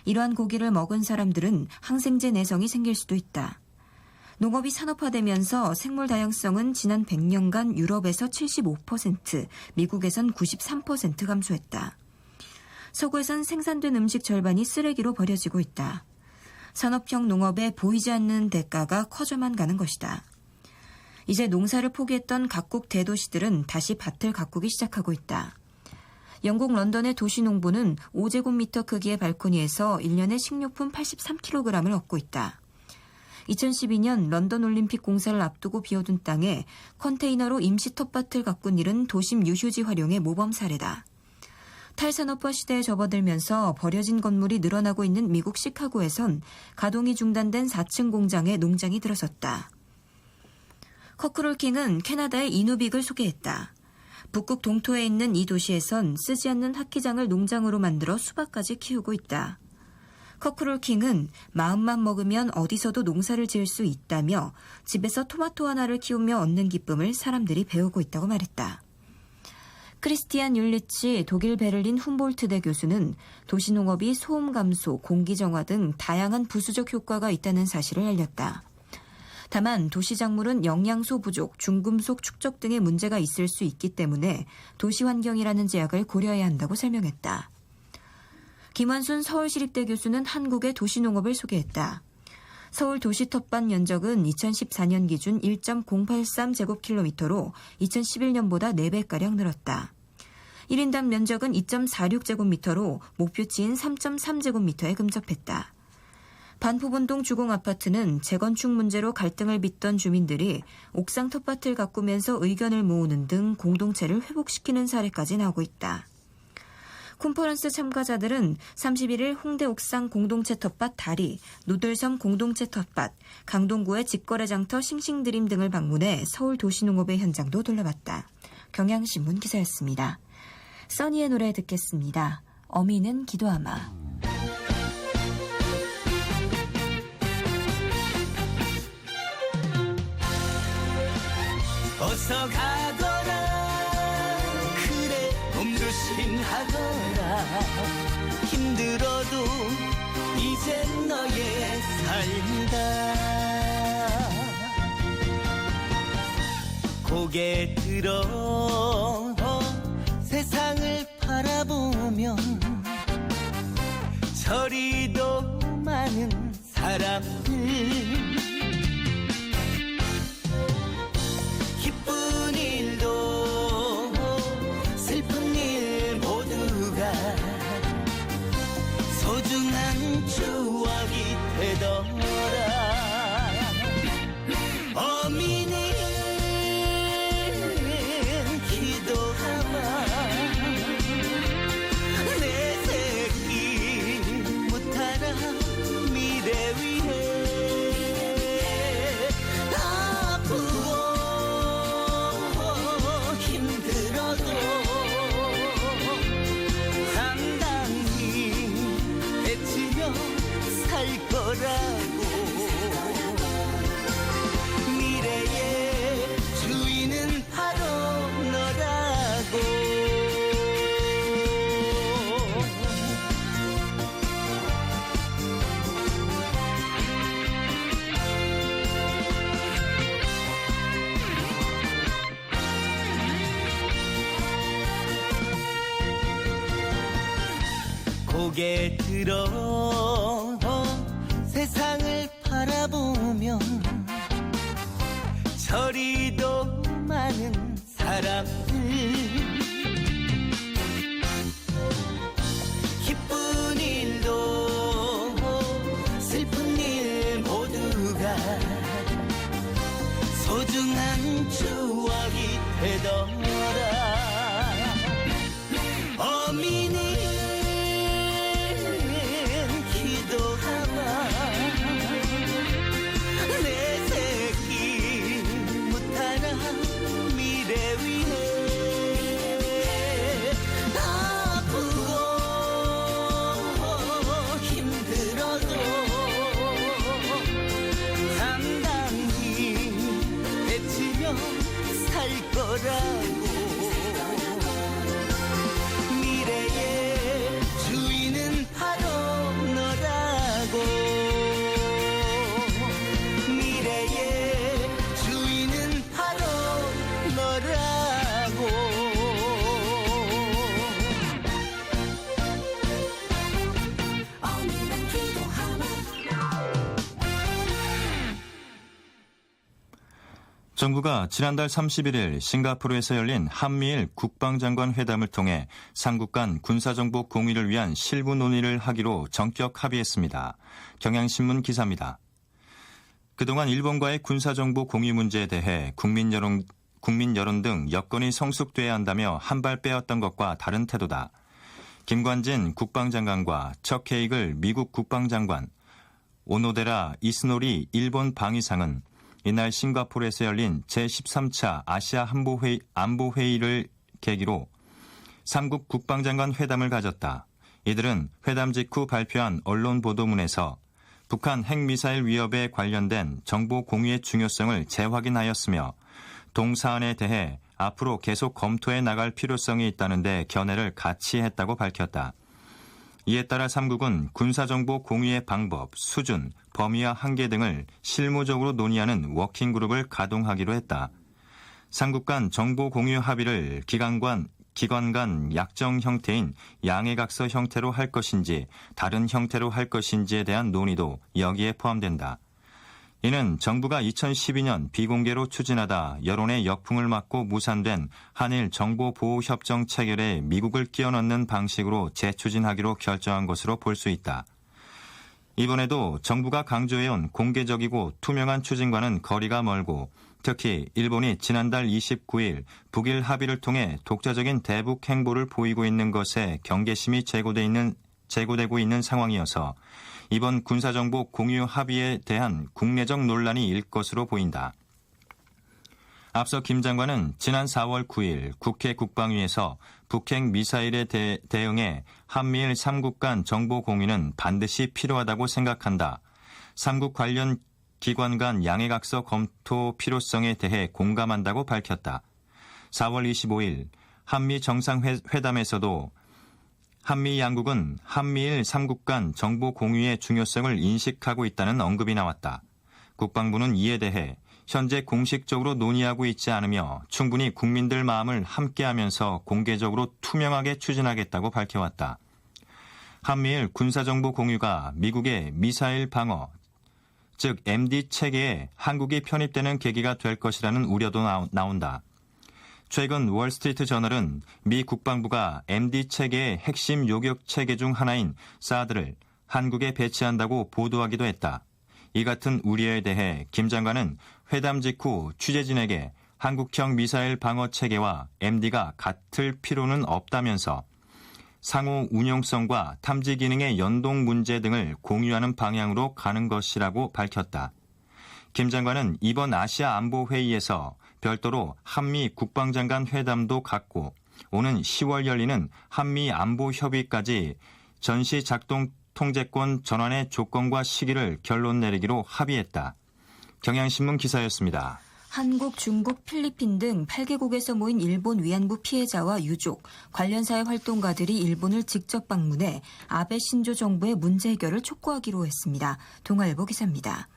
이러한 고기를 먹은 사람들은 항생제 내성이 생길 수도 있다. 농업이 산업화되면서 생물 다양성은 지난 100년간 유럽에서 75%, 미국에선 93% 감소했다. 서구에선 생산된 음식 절반이 쓰레기로 버려지고 있다. 산업형 농업에 보이지 않는 대가가 커져만 가는 것이다. 이제 농사를 포기했던 각국 대도시들은 다시 밭을 가꾸기 시작하고 있다. 영국 런던의 도시농부는 5제곱미터 크기의 발코니에서 1년에 식료품 83kg을 얻고 있다. 2012년 런던 올림픽 공사를 앞두고 비워둔 땅에 컨테이너로 임시 텃밭을 가꾼 일은 도심 유휴지 활용의 모범 사례다. 탈산업화 시대에 접어들면서 버려진 건물이 늘어나고 있는 미국 시카고에선 가동이 중단된 4층 공장에 농장이 들어섰다. 커크롤킹은 캐나다의 이누빅을 소개했다. 북극 동토에 있는 이 도시에선 쓰지 않는 하키장을 농장으로 만들어 수박까지 키우고 있다. 커크롤킹은 마음만 먹으면 어디서도 농사를 지을 수 있다며 집에서 토마토 하나를 키우며 얻는 기쁨을 사람들이 배우고 있다고 말했다. 크리스티안 율리치 독일 베를린 훔볼트대 교수는 도시농업이 소음 감소, 공기 정화 등 다양한 부수적 효과가 있다는 사실을 알렸다. 다만 도시작물은 영양소 부족, 중금속 축적 등의 문제가 있을 수 있기 때문에 도시환경이라는 제약을 고려해야 한다고 설명했다. 김환순 서울시립대 교수는 한국의 도시농업을 소개했다. 서울 도시텃밭 면적은 2014년 기준 1.083제곱킬로미터로 2011년보다 4배가량 늘었다. 1인당 면적은 2.46제곱미터로 목표치인 3.3제곱미터에 근접했다. 반포본동 주공아파트는 재건축 문제로 갈등을 빚던 주민들이 옥상 텃밭을 가꾸면서 의견을 모으는 등 공동체를 회복시키는 사례까지 나오고 있다. 콘퍼런스 참가자들은 31일 홍대 옥상 공동체 텃밭 다리, 노들섬 공동체 텃밭, 강동구의 직거래 장터 싱싱드림 등을 방문해 서울 도시농업의 현장도 둘러봤다. 경향신문 기사였습니다. 써니의 노래 듣겠습니다. 어미는 기도하마. 어서 가거라 그래 몸 조심하거라 힘들어도 이젠 너의 삶이다 고개 들어 세상을 바라보면 저리도 많은 사람들 기쁜 일도 슬픈 일 모두가 소중한 추억이 되더라. 어미는 기도하마 내 새끼 무타라 미래 위해 아프고 힘들어도 당당히 외치며 살 거라고. 미래의 주인은 바로 너라고. 고개 들어 세상을 바라보면 저리도 많은 사람들 기쁜 일도 슬픈 일 모두가 소중한 추억이 되더라. 어미는 기도하마 내 새끼 무타라 미래 위해 아프고 힘들어도 당당히 외치며 살 거라고. 미래의 주인은 바로 너라고. 미래의 주인은 바로 너라고. 어미는 기도하마. 정부가 지난달 31일 싱가포르에서 열린 한미일 국방장관 회담을 통해 삼국 간 군사정보 공유를 위한 실무 논의를 하기로 전격 합의했습니다. 경향신문 기사입니다. 그동안 일본과의 군사정보 공유 문제에 대해 국민 여론 등 여건이 성숙돼야 한다며 한 발 빼었던 것과 다른 태도다. 김관진 국방장관과 척 헤이글 미국 국방장관, 오노데라 이스노리 일본 방위상은 이날 싱가포르에서 열린 제13차 아시아 안보회의를 계기로 삼국 국방장관 회담을 가졌다. 이들은 회담 직후 발표한 언론 보도문에서 북한 핵미사일 위협에 관련된 정보 공유의 중요성을 재확인하였으며 동사안에 대해 앞으로 계속 검토해 나갈 필요성이 있다는 데 견해를 같이 했다고 밝혔다. 이에 따라 삼국은 군사정보 공유의 방법, 수준, 범위와 한계 등을 실무적으로 논의하는 워킹그룹을 가동하기로 했다. 삼국 간 정보 공유 합의를 기관 간 약정 형태인 양해각서 형태로 할 것인지 다른 형태로 할 것인지에 대한 논의도 여기에 포함된다. 이는 정부가 2012년 비공개로 추진하다 여론의 역풍을 맞고 무산된 한일 정보보호협정 체결에 미국을 끼워넣는 방식으로 재추진하기로 결정한 것으로 볼 수 있다. 이번에도 정부가 강조해온 공개적이고 투명한 추진과는 거리가 멀고 특히 일본이 지난달 29일 북일 합의를 통해 독자적인 대북 행보를 보이고 있는 것에 경계심이 제고되고 있는 상황이어서 이번 군사정보 공유 합의에 대한 국내적 논란이 일 것으로 보인다. 앞서 김 장관은 지난 4월 9일 국회 국방위에서 북핵 미사일에 대응해 한미일 3국 간 정보 공유는 반드시 필요하다고 생각한다. 3국 관련 기관 간 양해각서 검토 필요성에 대해 공감한다고 밝혔다. 4월 25일 한미 정상회담에서도 한미 양국은 한미일 3국 간 정보 공유의 중요성을 인식하고 있다는 언급이 나왔다. 국방부는 이에 대해 현재 공식적으로 논의하고 있지 않으며 충분히 국민들 마음을 함께하면서 공개적으로 투명하게 추진하겠다고 밝혀왔다. 한미일 군사정보 공유가 미국의 미사일 방어, 즉 MD 체계에 한국이 편입되는 계기가 될 것이라는 우려도 나온다. 최근 월스트리트 저널은 미 국방부가 MD 체계의 핵심 요격 체계 중 하나인 사드를 한국에 배치한다고 보도하기도 했다. 이 같은 우려에 대해 김 장관은 회담 직후 취재진에게 한국형 미사일 방어 체계와 MD가 같을 필요는 없다면서 상호 운용성과 탐지 기능의 연동 문제 등을 공유하는 방향으로 가는 것이라고 밝혔다. 김 장관은 이번 아시아 안보 회의에서 별도로 한미 국방장관 회담도 갖고 오는 10월 열리는 한미 안보 협의까지 전시 작동 통제권 전환의 조건과 시기를 결론 내리기로 합의했다. 경향신문 기사였습니다. 한국, 중국, 필리핀 등 8개국에서 모인 일본 위안부 피해자와 유족, 관련사의 활동가들이 일본을 직접 방문해 아베 신조 정부의 문제 해결을 촉구하기로 했습니다. 동아일보 기사입니다.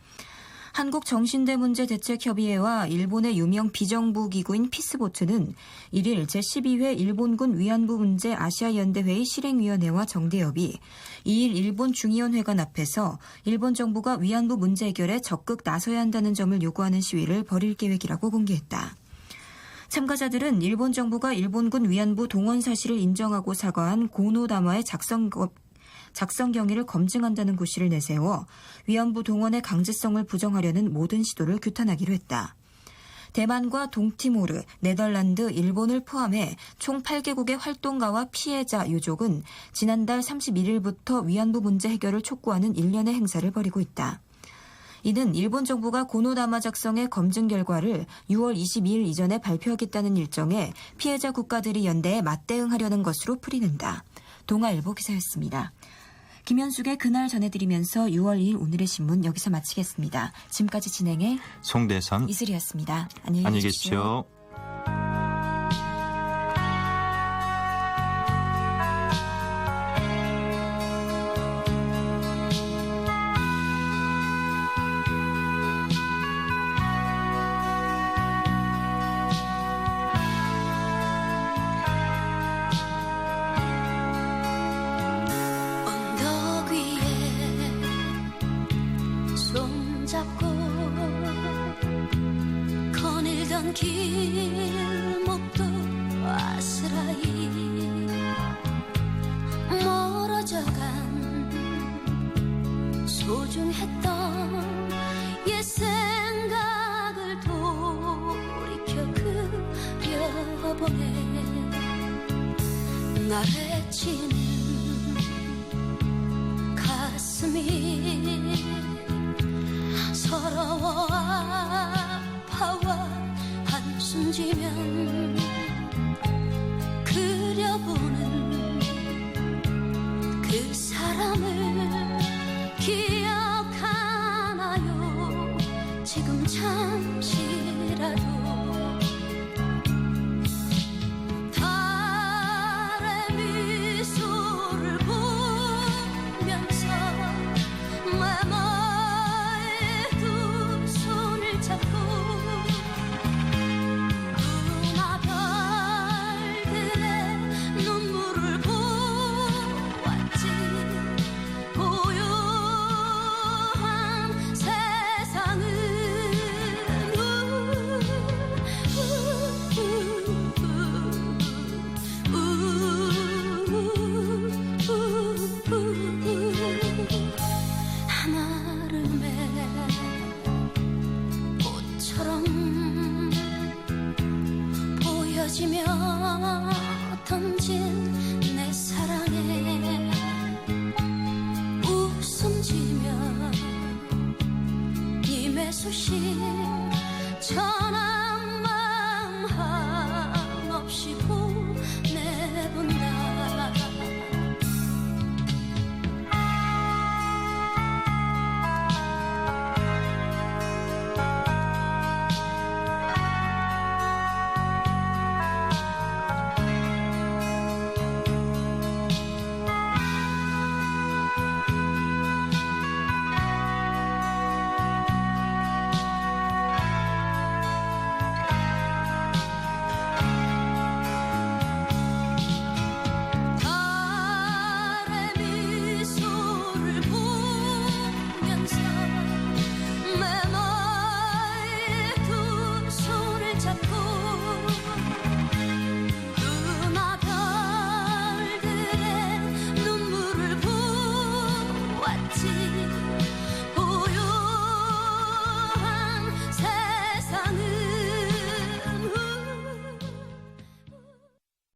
한국정신대문제대책협의회와 일본의 유명 비정부 기구인 피스보트는 1일 제12회 일본군 위안부 문제 아시아연대회의 실행위원회와 정대협이 2일 일본 중의원회관 앞에서 일본 정부가 위안부 문제 해결에 적극 나서야 한다는 점을 요구하는 시위를 벌일 계획이라고 공개했다. 참가자들은 일본 정부가 일본군 위안부 동원 사실을 인정하고 사과한 고노다마의 작성 경위를 검증한다는 고시를 내세워 위안부 동원의 강제성을 부정하려는 모든 시도를 규탄하기로 했다. 대만과 동티모르, 네덜란드, 일본을 포함해 총 8개국의 활동가와 피해자, 유족은 지난달 31일부터 위안부 문제 해결을 촉구하는 일련의 행사를 벌이고 있다. 이는 일본 정부가 고노다마 작성의 검증 결과를 6월 22일 이전에 발표하겠다는 일정에 피해자 국가들이 연대해 맞대응하려는 것으로 풀이된다. 동아일보 기사였습니다. 김현숙의 그날 전해드리면서 6월 2일 오늘의 신문 여기서 마치겠습니다. 지금까지 진행해 송대선, 이슬이었습니다. 안녕히 안녕히 계십시오. 계십시오. 언덕 위에 손잡고 거닐던 길목도 아스라이 멀어져간 소중했던 옛 생각을 돌이켜 그려보네. 나의 치는 가슴이 서러워 아파와 한숨 지면 그려보는 그 사람을 기억하나요? 지금 잠시라도 달의 미소를 보면서 마마의 두 손을 잡고 눈아별들의 눈물을 보았지. 고요한 세상은 한아름의 꽃처럼 보여지며 던진 내 사랑에 웃음 지며 님의 소식 전하